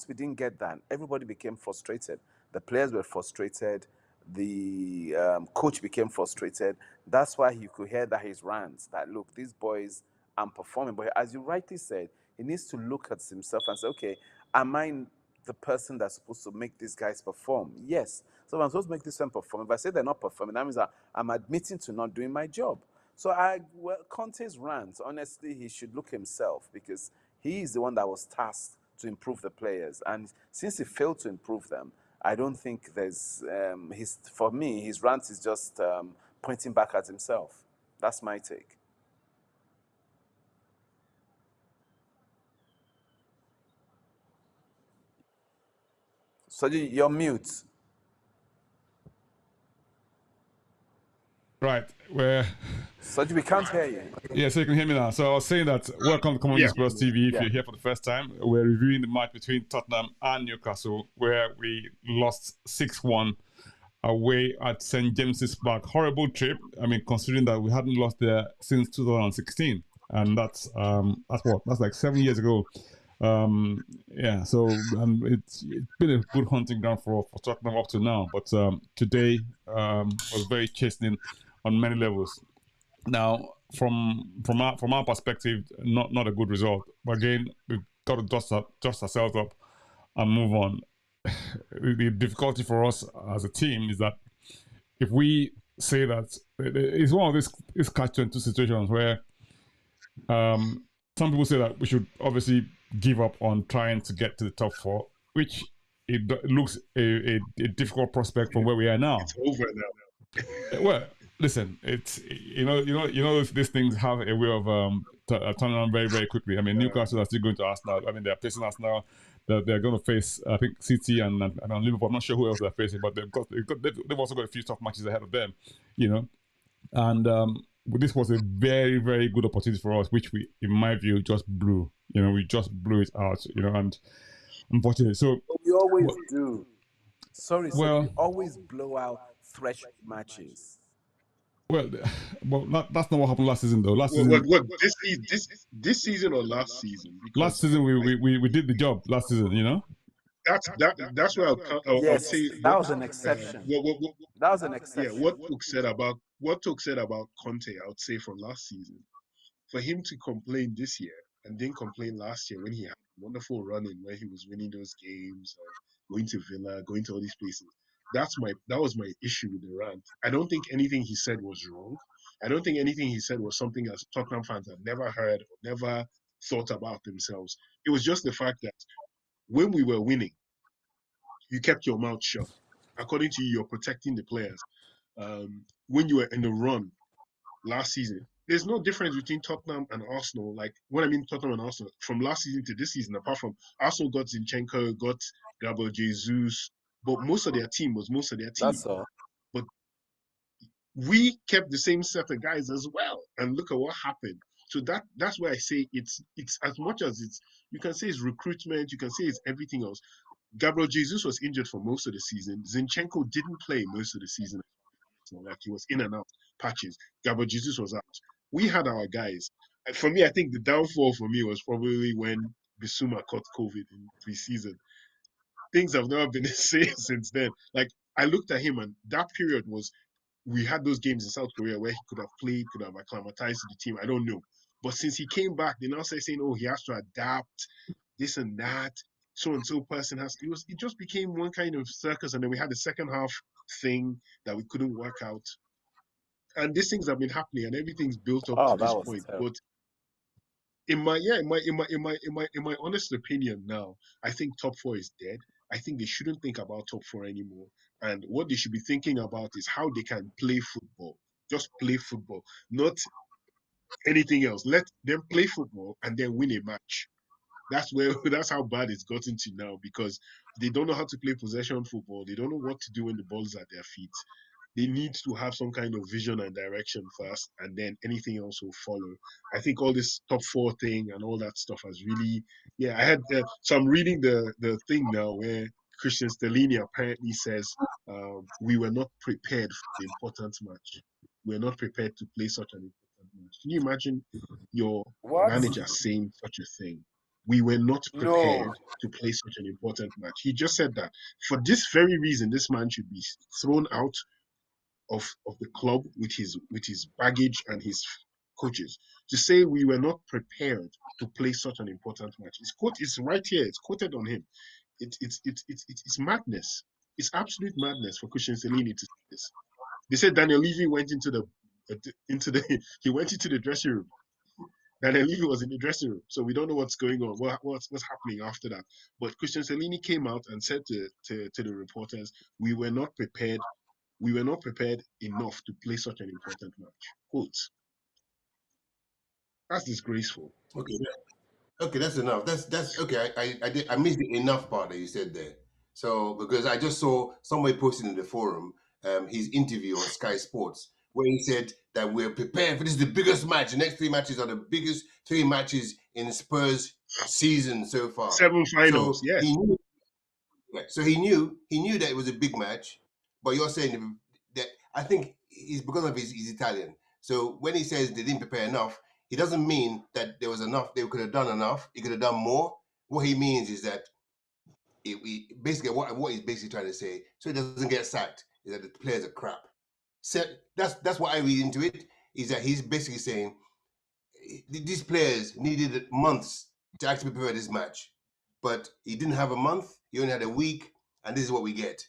we didn't get that, everybody became frustrated. The players were frustrated. The coach became frustrated. That's why you could hear that his rants that, look, these boys aren't performing. But as you rightly said, he needs to look at himself and say, okay, am I the person that's supposed to make these guys perform? Yes. So I'm supposed to make this one perform. If I say they're not performing, that means that I'm admitting to not doing my job. So Conte's rant, honestly, he should look himself, because he is the one that was tasked to improve the players. And since he failed to improve them, I don't think there's, for me, his rant is just pointing back at himself. That's my take. So you're mute. Right. So we can't hear you. Yeah, so you can hear me now. So I was saying that welcome to ComeonyespursTV. If you're here for the first time, we're reviewing the match between Tottenham and Newcastle, where we lost 6-1 away at St. James's Park. Horrible trip. Considering that we hadn't lost there since 2016, and that's like 7 years ago. So it's been a good hunting ground for Tottenham up to now. But today was very chastening on many levels. Now, from our perspective, not a good result. But again, we've got to dust ourselves up and move on. The difficulty for us as a team is that if we say that it's one of these catch-22 situations where some people say that we should obviously give up on trying to get to the top four, which it looks a difficult prospect from where we are now. It's over now. Well, listen, it's these things have a way of turn around very, very quickly. I mean, Newcastle are still going to Arsenal. I mean, they're facing Arsenal. They're going to face, I think, City and Liverpool. I'm not sure who else they're facing, but they've also got a few tough matches ahead of them, you know. And this was a very, very good opportunity for us, which we, in my view, just blew. You know, we just blew it out, you know, and unfortunately. So we always do. Sorry, so well, you always blow out threshold matches. well, that's not what happened last season, though. Last season, this season or last season? last Because season we did the job last season, you know. that's where I'll Yes, say that was an exception. That was an exception. what Took said about Conte, I would say from last season, for him to complain this year and didn't complain last year when he had a wonderful run in where he was winning those games and going to Villa, going to all these places. That was my issue with the rant. I don't think anything he said was wrong. I don't think anything he said was something as Tottenham fans had never heard or never thought about themselves. It was just the fact that when we were winning, you kept your mouth shut. According to you, you're protecting the players. When you were in the run last season, there's no difference between Tottenham and Arsenal. Like, when I mean Tottenham and Arsenal, from last season to this season, apart from Arsenal got Zinchenko, got Gabriel Jesus, but most of their team was most of their team. That's all. But we kept the same set of guys as well, and look at what happened. So that's why I say it's as much as it's, you can say it's recruitment, you can say it's everything else. Gabriel Jesus was injured for most of the season. Zinchenko didn't play most of the season. So, like, he was in and out patches. Gabriel Jesus was out. We had our guys. And for me, I think the downfall for me was probably when Bissouma caught COVID in pre-season. Things have never been the same since then. Like, I looked at him, and that period was, we had those games in South Korea where he could have played, could have acclimatized to the team. I don't know. But since he came back, they now say saying, oh, he has to adapt, this and that. So and so person has. It just became one kind of circus, and then we had the second half thing that we couldn't work out. And these things have been happening, and everything's built up to Oh, this that was point. terrible. But in my honest opinion now, I think top four is dead. I think they shouldn't think about top four anymore. And what they should be thinking about is how they can play football. Just play football, not anything else. Let them play football and then win a match. That's how bad it's gotten to now, because they don't know how to play possession football. They don't know what to do when the ball's at their feet. They need to have some kind of vision and direction first, and then anything else will follow. I think all this top four thing and all that stuff has really, yeah. I had so I'm reading the thing now where Christian Stellini apparently says we were not prepared for the important match. We're not prepared to play such an important match. Can you imagine your What? manager saying such a thing? We were not No. prepared to play such an important match. He just said that. For this very reason, this man should be thrown out of the club with his baggage and his coaches. To say we were not prepared to play such an important match. It's right here. It's quoted on him. It's madness. It's absolute madness for Christian Stellini to say this. They said Daniel Levy went into the he went into the dressing room. Daniel Levy was in the dressing room, so we don't know what's going on, what's happening after that. But Christian Stellini came out and said to the reporters, we were not prepared enough to play such an important match. Quote. That's disgraceful. Okay, that's enough. That's okay. I missed the enough part that you said there. So because I just saw somebody posting in the forum his interview on Sky Sports where he said that we're prepared for this is the biggest match. The next three matches are the biggest three matches in Spurs season so far. 7 finals, So yes. he knew that it was a big match, but you're saying that I think it's because of he's Italian. So when he says they didn't prepare enough, it doesn't mean that there was enough. They could have done enough. He could have done more. What he means is that basically what he's basically trying to say, so he doesn't get sacked, is that the players are crap. So that's what I read into it. Is that he's basically saying these players needed months to actually prepare this match, but he didn't have a month. He only had a week, and this is what we get.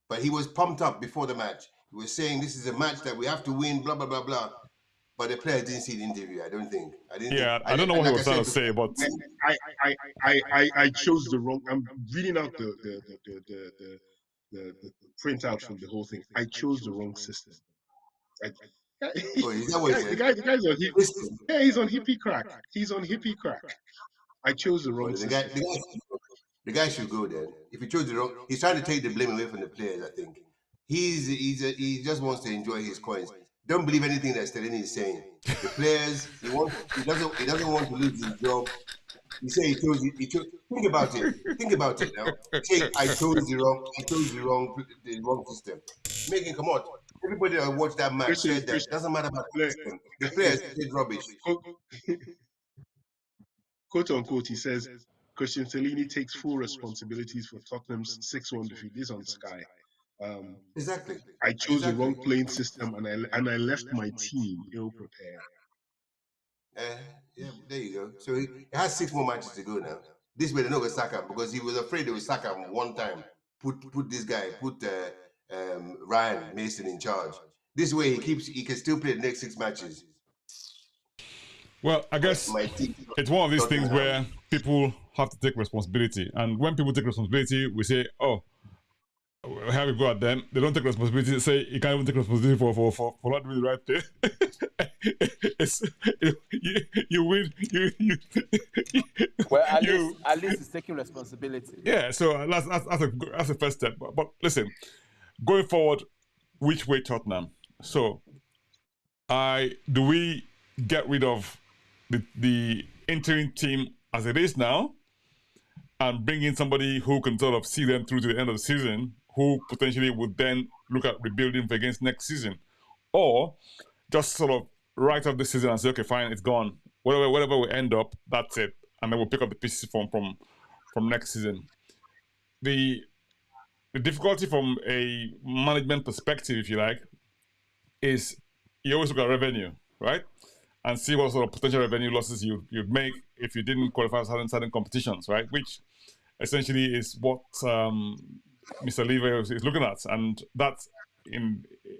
But he was pumped up before the match. He was saying this is a match that we have to win. Blah blah blah blah. But the players didn't see the interview. I don't think. Yeah, I don't know what he was trying to say, but I chose the wrong. I'm reading out the printout from the whole thing. I chose the wrong system. Oh, is that what he said? The guy's on hip. Listen, Yeah, he's on hippie crack. He's on hippie crack. I chose the wrong well, system. the guy should go then. If he chose the wrong, he's trying to take the blame away from the players. I think he just wants to enjoy his coins. Don't believe anything that Stellini is saying. The players, he doesn't want to lose his job. You say he chose. Think about it. Think about it now. Say I chose the wrong system. Megan, come on. Everybody that watched that match said that it doesn't matter about the system. The players did rubbish. Quote unquote, he says, Christian Stellini takes full responsibilities for Tottenham's 6-1 defeat. This is on Sky. Exactly. I chose the wrong playing system and I left my team ill prepared. Yeah, there you go. So he has 6 more matches to go now. This way they know going to sack him because he was afraid they would sack him one time. Put this guy, Ryan Mason in charge. This way he can still play the next 6 matches. Well, I guess it's one of these things where people have to take responsibility. And when people take responsibility, we say, oh, how we go at them. They don't take responsibility. They say you can't even take responsibility for not doing the right thing. You win. Well, at least it's taking responsibility. Yeah, so that's a first step. But listen, going forward, which way Tottenham? So, do we get rid of the interim team as it is now and bring in somebody who can sort of see them through to the end of the season, who potentially would then look at rebuilding against next season? Or just sort of write off the season and say, okay, fine, it's gone. Whatever we end up, that's it. And then we'll pick up the pieces from next season. The difficulty from a management perspective, if you like, is you always look at revenue, right? And see what sort of potential revenue losses you'd make if you didn't qualify for certain competitions, right? Which essentially is what Mr. Levy is looking at. And that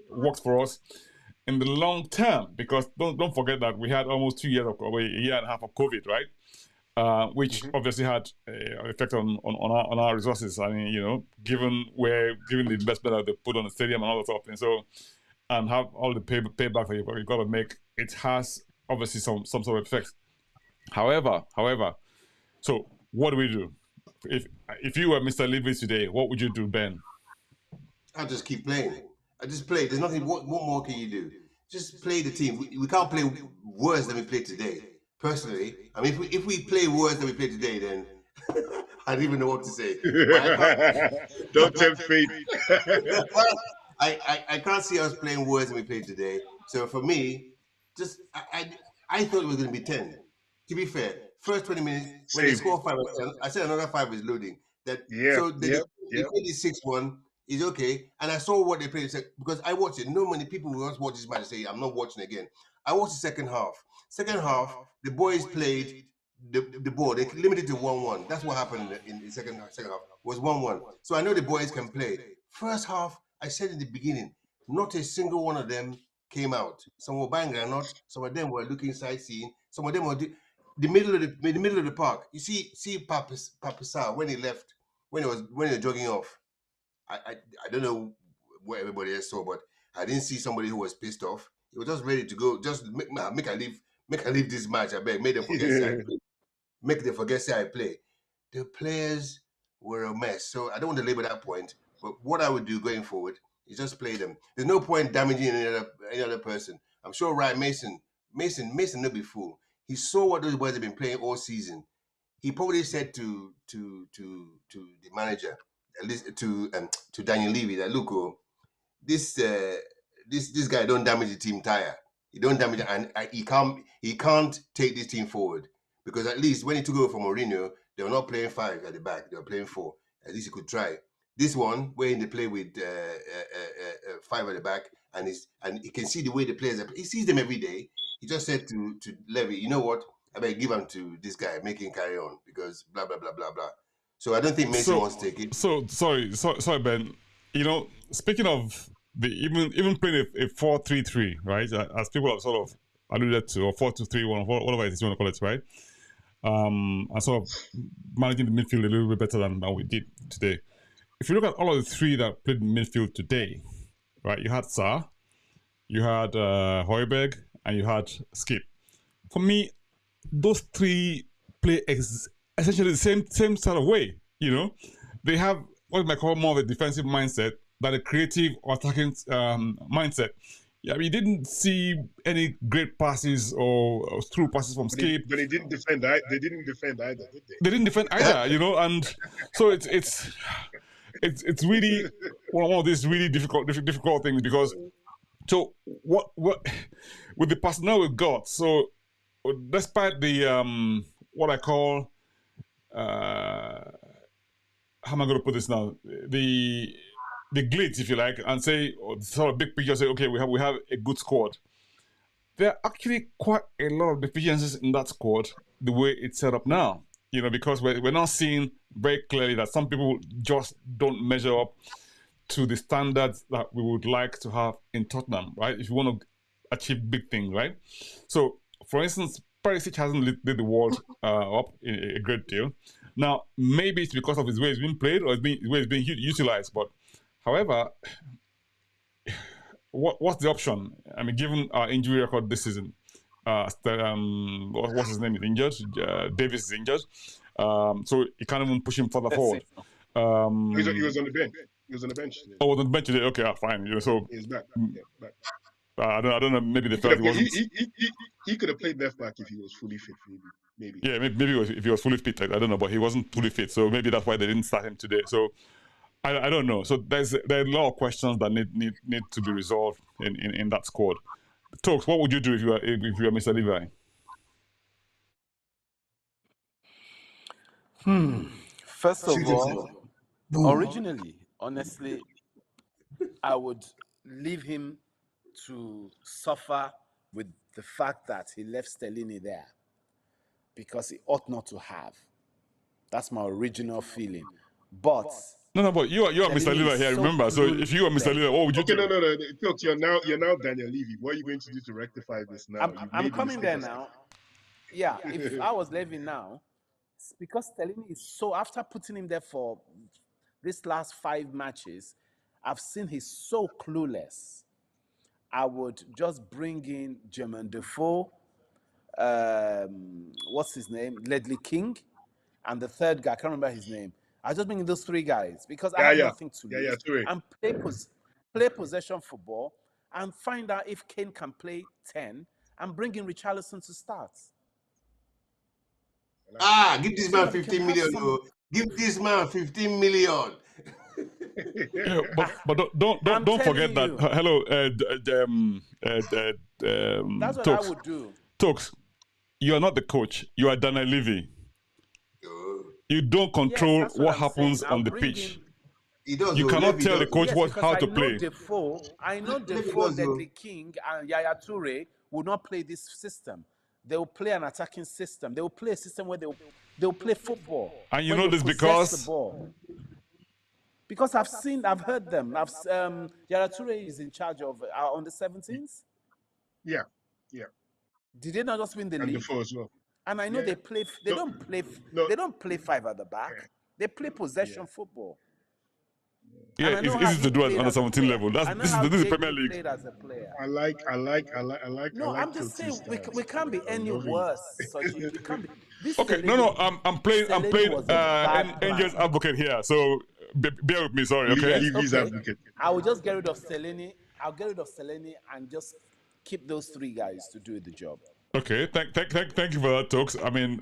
works for us in the long term, because don't forget that we had almost 2 years a year and a half of COVID, right? Which obviously had an effect on our resources. I mean, given the investment that they put on the stadium and all that stuff, and so and have all the payback that you've got to make, it has obviously some sort of effect. However, so what do we do? If you were Mr. Levy today, what would you do, Ben? I'll just keep playing. I just play. There's nothing. What more can you do? Just play the team. We can't play worse than we played today. Personally, I mean, if we play worse than we played today, then I don't even know what to say. Don't tempt fate. I can't see us playing worse than we played today. So for me, just I thought it was going to be 10. To be fair, first 20 minutes when they score 5, I said another 5 is loading. So they played the 6-1 is okay. And I saw what they played because I watched it. No many people will watch this match and say I'm not watching again. I watched the second half. Second half, the boys played the ball. They limited to 1-1. That's what happened in the second half. Was 1-1. So I know the boys can play. First half, I said in the beginning, not a single one of them came out. Some were buying granite. Some of them were looking sightseeing. Some of them were the middle of the park. You see Papasa when he left, when he was jogging off. I don't know what everybody else saw, but I didn't see somebody who was pissed off. He was just ready to go. Just make I leave this match. I beg. Make them forget say I play. Make them forget say I play. The players were a mess. So I don't want to label that point. But what I would do going forward is just play them. There's no point damaging any other person. I'm sure Ryan Mason no be fool. He saw what those boys have been playing all season. He probably said to the manager, at least to Daniel Levy, that look, this guy don't damage the team tire. He don't damage it, and he can't take this team forward, because at least when he took over from Mourinho, they were not playing 5 at the back. They were playing 4. At least he could try. This one, where they play with 5 at the back, and he can see the way the players are. He sees them every day. He just said to Levy, you know what? I better give him to this guy, make him carry on, because blah blah blah blah blah. So I don't think Mason wants to take it. So sorry, Ben. Speaking of even playing a 4-3-3, right? As people have sort of alluded to, or 4-2-3-1, whatever it is you want to call it, right? And sort of managing the midfield a little bit better than we did today. If you look at all of the 3 that played in midfield today, right? You had Sarr, you had Højbjerg, and you had Skip. For me, those three play essentially the same sort of way. You know, they have what you might call more of a defensive mindset than a creative or attacking mindset. Yeah, we didn't see any great passes or through passes from Skip. But they didn't defend. They didn't defend either, did they? They didn't defend either, you know, and so it's really one of these really difficult things because so what with the personnel we've got, so despite the what I call how am I going to put this now, the glitz, if you like, and say sort of big picture, say okay, we have a good squad. There are actually quite a lot of deficiencies in that squad the way it's set up now, you know, because we're now seeing very clearly that some people just don't measure up to the standards that we would like to have in Tottenham, right? If you want to achieve big things, right? So, for instance, Perisic hasn't lit the world up in a great deal. Now, maybe it's because of his way it's being played or his way it's being utilized, but however, what's the option? I mean, given our injury record this season, what's his name is injured. Davis is injured, so you can't even push him further forward. He was on the bench. He was on the bench today. Oh, on the bench today. Okay, fine. You know, so he's back. Yeah, back. I don't know. Maybe the third wasn't. He could have played left back if he was fully fit. Maybe. Yeah, maybe if he was fully fit. I don't know, but he wasn't fully fit, so maybe that's why they didn't start him today. So I don't know. So there are a lot of questions that need to be resolved in that squad. Tokes, what would you do if you are Mr. Levi? First of all, originally, honestly, I would leave him to suffer with the fact that he left Stellini there because he ought not to have. That's my original feeling. But but you are Mr. Levi here. Remember, so if you are Mr. Levi, what would you do? No. Look, you're now Daniel Levy. What are you going to do to rectify this now? I'm coming there now. Yeah, if I was Levy now, because Stellini is so, after putting him there for this last 5 matches, I've seen he's so clueless. I would just bring in Jermaine Defoe, what's his name? Ledley King, and the third guy, I can't remember his name. I just bring in those 3 guys because I have nothing to lose. And play possession football and find out if Kane can play 10 and bring in Richarlison to start. Give this man 15 million. Give this man 15 million. Yeah, but don't forget that. Hello, that's what Tokes. I would do. Tokes, you are not the coach. You are Daniel Levy. You don't control what happens on the pitch. You cannot tell the coach how to play. I know Defoe, Ledley King, and Yaya Toure will not play this system. They will play an attacking system. They will play a system where they will play football. And you know this because I've heard them. Yaya Toure is in charge of on the 17th. Yeah. Did they not just win the league? And Defoe as well. And I know they play. They don't play 5 at the back. They play possession football. Yeah, it's easy to do at under 17 level. This is the Premier League. I like. No, I'm just saying we can't be any worse. We can't be. Okay, no. I'm playing Angel's advocate here. So bear with me. Sorry. Okay. I will just get rid of Stellini. I'll get rid of Stellini and just keep those 3 guys to do the job. Okay, thank you for that, Tokes. I mean,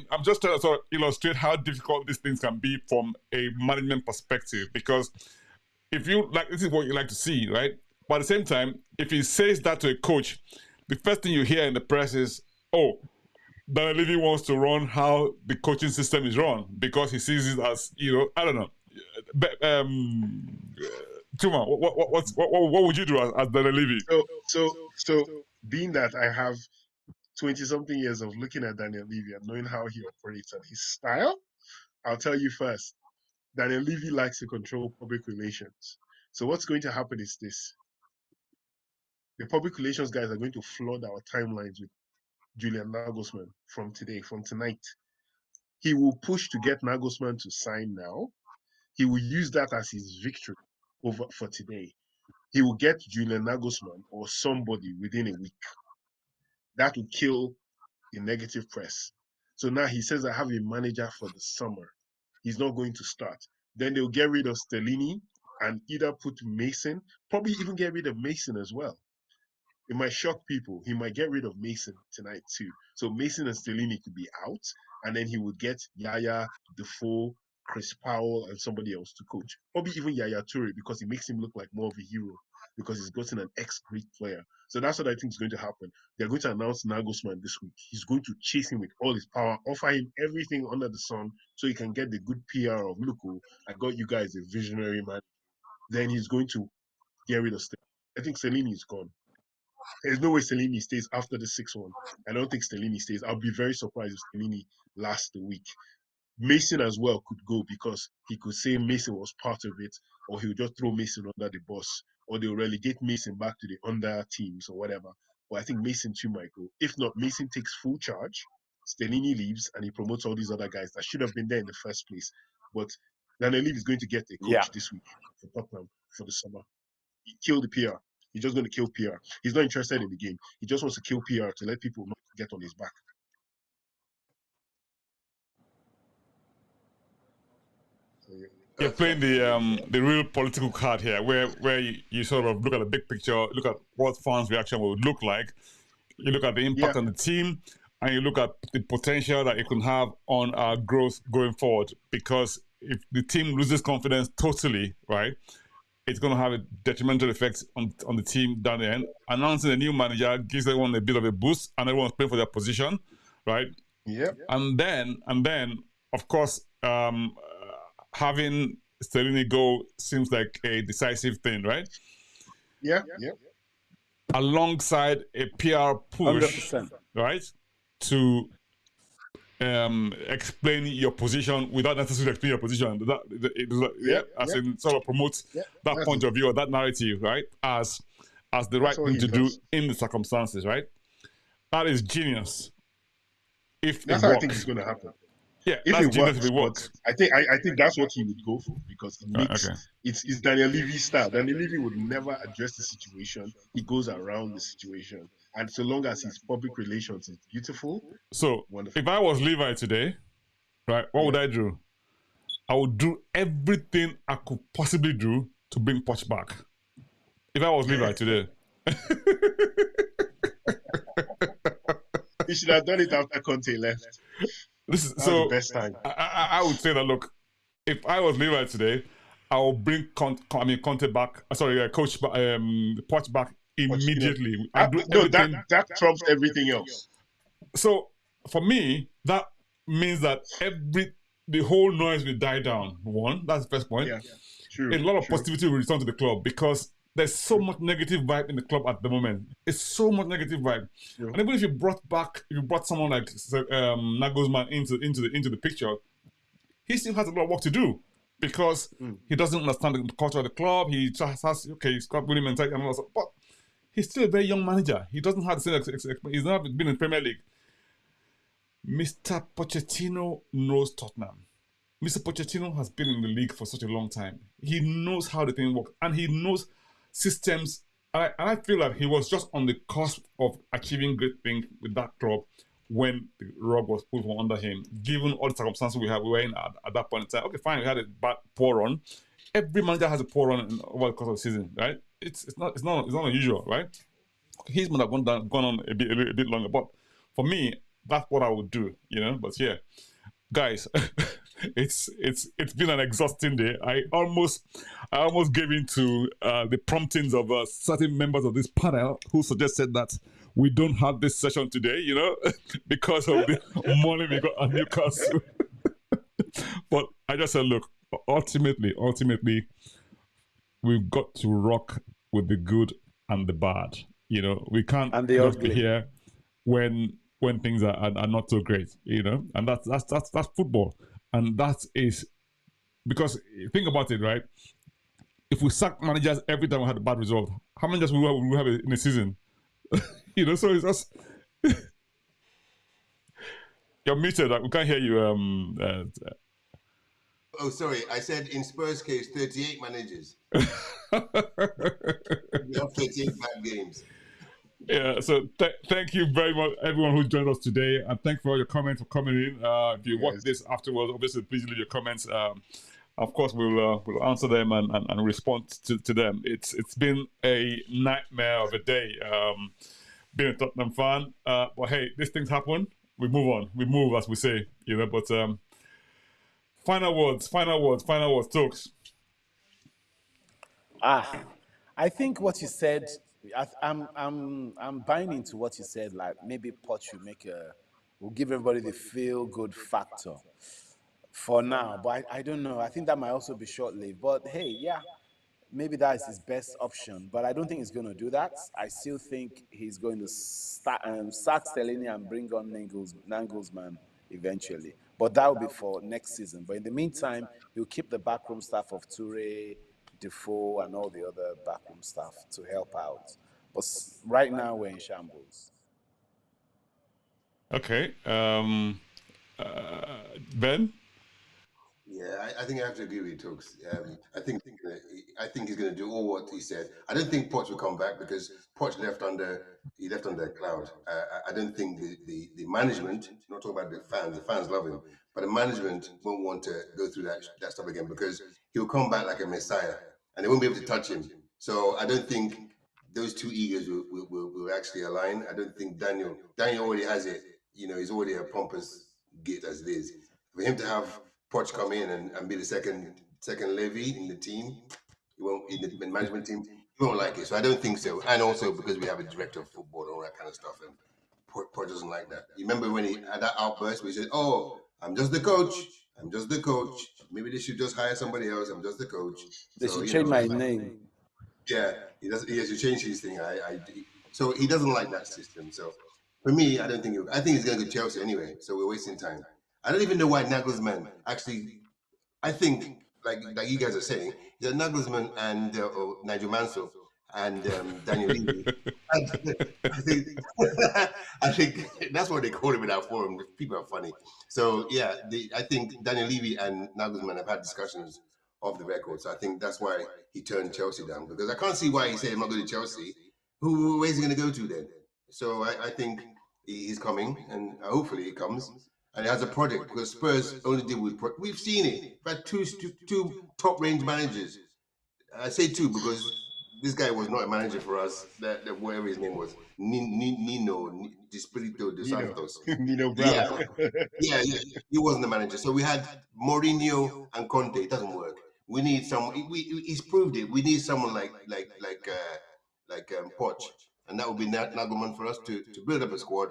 I'm just trying to sort of illustrate how difficult these things can be from a management perspective. Because if you like, this is what you like to see, right? But at the same time, if he says that to a coach, the first thing you hear in the press is, "Oh, Daniel Levy wants to run how the coaching system is run because he sees it as, I don't know." Chuma, what would you do as Daniel Levy? So being that I have 20-something years of looking at Daniel Levy and knowing how he operates and his style, I'll tell you first, Daniel Levy likes to control public relations. So what's going to happen is this. The public relations guys are going to flood our timelines with Julian Nagelsmann from tonight. He will push to get Nagelsmann to sign now. He will use that as his victory for today. he will get Julian Nagelsmann or somebody within a week. That will kill a negative press. So now he says, I have a manager for the summer. He's not going to start. Then they'll get rid of Stellini and either put Mason, probably even get rid of Mason as well. It might shock people. He might get rid of Mason tonight too. So Mason and Stellini could be out, and then he would get Yaya, Defoe, Chris Powell, and somebody else to coach. Probably even Yaya Toure, because he makes him look like more of a hero because he's gotten an ex-Greek player. So that's what I think is going to happen. They're going to announce Nagelsmann this week. He's going to chase him with all his power, offer him everything under the sun so he can get the good PR of, look, I got you guys a visionary man. Then he's going to get rid of Stellini. I think Stellini is gone. There's no way Stellini stays after the 6-1. I don't think Stellini stays. I'll be very surprised if Stellini lasts the week. Mason as well could go because he could say Mason was part of it, or he would just throw Mason under the bus, or they'll relegate Mason back to the under teams or whatever. But I think Mason too might go. If not, Mason takes full charge, Stellini leaves, and he promotes all these other guys that should have been there in the first place. But Daniel Levy is going to get a coach this week for Tottenham for the summer. He killed the PR. He's just going to kill PR. He's not interested in the game. He just wants to kill PR to let people not get on his back. So, yeah. You're playing the real political card here, where you sort of look at the big picture, look at what fans' reaction would look like. You look at the impact on the team, and you look at the potential that it can have on our growth going forward. Because if the team loses confidence totally, right, it's going to have a detrimental effect on the team down the end. Announcing a new manager gives everyone a bit of a boost, and everyone's playing for their position, right? Yep. And then, of course, having Stellini go seems like a decisive thing, right? Yeah. Alongside a PR push, 100%. right, to explain your position without necessarily explaining your position. As in sort of promote that point of view or that narrative, right, as the right thing to do in the circumstances, right? That is genius. If that's it how works. I think it's going to happen. Yeah, if that's it genius works, if it works. I think that's what he would go for because it makes it's Daniel Levy's style. Daniel Levy would never address the situation; he goes around the situation, and so long as his public relations is beautiful. So, wonderful. If I was Levi today, right, what would I do? I would do everything I could possibly do to bring Poch back. If I was Levi today. He should have done it after Conte left. This is the best time. I would say that, look, if I was Levi today, I will bring Conte back. Sorry, Coach Poch back immediately. That trumps everything else. So for me, that means that the whole noise will die down. One, that's the first point. Yeah, true. A lot of positivity will return to the club because there's so much negative vibe in the club at the moment. It's so much negative vibe. True. And even if you brought someone like Nagelsmann into the picture, he still has a lot of work to do because he doesn't understand the culture of the club. He just has he's got winning mentality and all that stuff, but he's still a very young manager. He doesn't have the same he's not been in the Premier League. Mr. Pochettino knows Tottenham. Mr. Pochettino has been in the league for such a long time. He knows how the thing works, and he knows systems. And I feel like he was just on the cusp of achieving great things with that club when the rug was pulled from under him. Given all the circumstances we were in at that point in time, okay, fine, we had a poor run. Every manager has a poor run over the course of the season, right? It's not unusual, right? His might have gone on a bit longer, but for me, that's what I would do, But yeah, guys, it's been an exhausting day. I almost gave in to the promptings of certain members of this panel who suggested that we don't have this session today, because of the money we got at Newcastle. But I just said, look, ultimately, we've got to rock with the good and the bad. We can't just be here when things are not so great, and that's football. And that is because think about it, right? If we sack managers every time we had a bad result, how many managers would we have in a season? So it's just you're muted. We can't hear you. Oh, sorry. I said in Spurs' case, 38 managers. We have 38 bad games. Yeah, so thank you very much, everyone who joined us today, and thank you for all your comments for coming in. If you watch Yes. this afterwards, obviously, please leave your comments. Of course, we'll answer them and respond to them. It's been a nightmare of a day, being a Tottenham fan. But hey, these things happen. We move on. We move, as we say, you know. But final words, talks. I think what you said, I'm buying into what you said. Like maybe Poch will give everybody the feel good factor for now. But I don't know. I think that might also be short lived. But hey, yeah, maybe that is his best option. But I don't think he's going to do that. I still think he's going to sack Stellini and bring on Nagelsmann eventually. But that will be for next season. But in the meantime, he'll keep the backroom staff of Toure, Defoe, and all the other backroom staff to help out. But right now, we're in shambles. Okay, Ben. Yeah, I think I have to agree with you, Tooks. I think he's going to do all what he said. I don't think Poch will come back because Poch left under a cloud. I don't think the management, not talking about the fans love him, but the management won't want to go through that stuff again because he'll come back like a messiah and they won't be able to touch him. So I don't think those two egos will actually align. I don't think Daniel already has it. You know, he's already a pompous git as it is. For him to have Poch come in and be the second Levy in the team, he won't in the management team. He won't like it. So I don't think so. And also because we have a director of football and all that kind of stuff, and Poch doesn't like that. You remember when he had that outburst where he said, "Oh, I'm just the coach. I'm just the coach. Maybe they should just hire somebody else. I'm just the coach." They So should change my name. yeah, he does. He has to change his thing. So he doesn't like that system. So for me, I don't think. I think he's going to go to Chelsea anyway. So we're wasting time. I don't even know why Nagelsmann actually. I think like you guys are saying, the Nagelsmann and Nigel Mansell and Daniel Levy. I think I think that's what they call him in our forum. People are funny. So yeah, I think Daniel Levy and Nagelsmann have had discussions off the record. So I think that's why he turned Chelsea down because I can't see why he said I'm not going to Chelsea. Where's he going to go to then? So I think he's coming, and hopefully he comes. And he has a project because Spurs only deal with. We've seen it. We've had two top range managers. I say two because this guy was not a manager for us. That whatever his name was, Nino Espirito de Nino, Santos. Nino Brown. Yeah, yeah. He wasn't a manager. So we had Mourinho and Conte. It doesn't work. We need someone. He's proved it. We need someone like Poch, and that would be Nagelman for us to build up a squad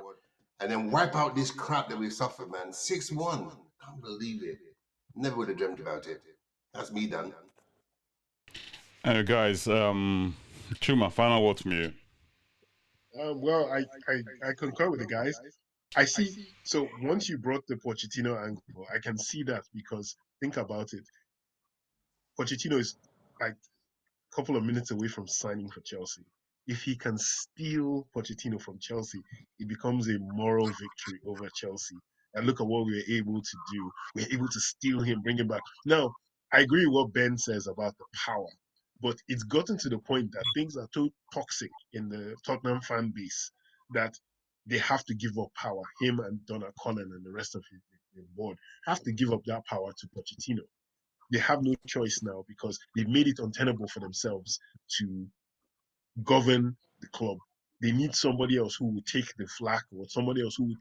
and then wipe out this crap that we've suffered, man. 6-1. Can't believe it. Never would have dreamt about it. That's me done. Guys, Chuma, final words from you. Well, I concur with the guys. I see. So once you brought the Pochettino angle, I can see that because think about it. Pochettino is like a couple of minutes away from signing for Chelsea. If he can steal Pochettino from Chelsea, it becomes a moral victory over Chelsea. And look at what we were able to do. We were able to steal him, bring him back. Now, I agree with what Ben says about the power, but it's gotten to the point that things are too toxic in the Tottenham fan base that they have to give up power. Him and Donna Connon and the rest of his board have to give up that power to Pochettino. They have no choice now because they've made it untenable for themselves to govern the club. They need somebody else who would take the flak or somebody else who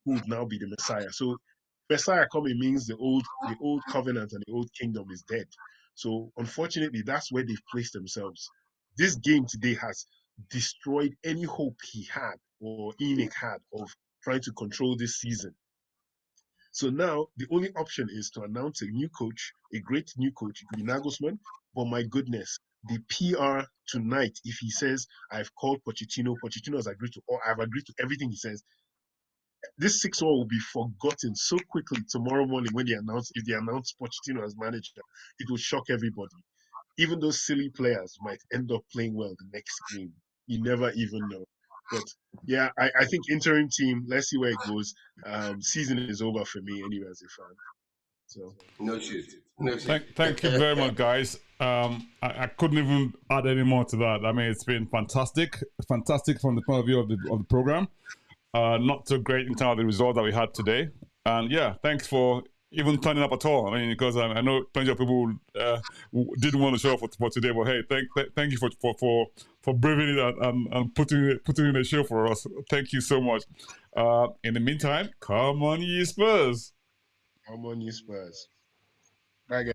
would now be the Messiah. So Messiah coming means the old covenant and the old kingdom is dead. So unfortunately, that's where they've placed themselves. This game today has destroyed any hope he had or Enoch had of trying to control this season. So now the only option is to announce a new coach, a great new coach. It could be Nagelsmann, but my goodness, the PR tonight, if he says I've called Pochettino, Pochettino has agreed to, or I've agreed to everything he says, this 6-1 will be forgotten so quickly tomorrow morning when if they announce Pochettino as manager, it will shock everybody. Even those silly players might end up playing well the next game. You never even know. But yeah, I think interim team, let's see where it goes. Season is over for me anyway as a fan. So No shit. Thank you very much, guys. I couldn't even add any more to that. I mean, it's been fantastic from the point of view of the program. Not so great in terms of the result that we had today. And yeah, thanks for even turning up at all. I mean, because I know plenty of people didn't want to show up for today, but hey, thank you for braving it and putting in a show for us. Thank you so much. In the meantime, come on, Ye Spurs. Come on, Ye Spurs. Bye, guys.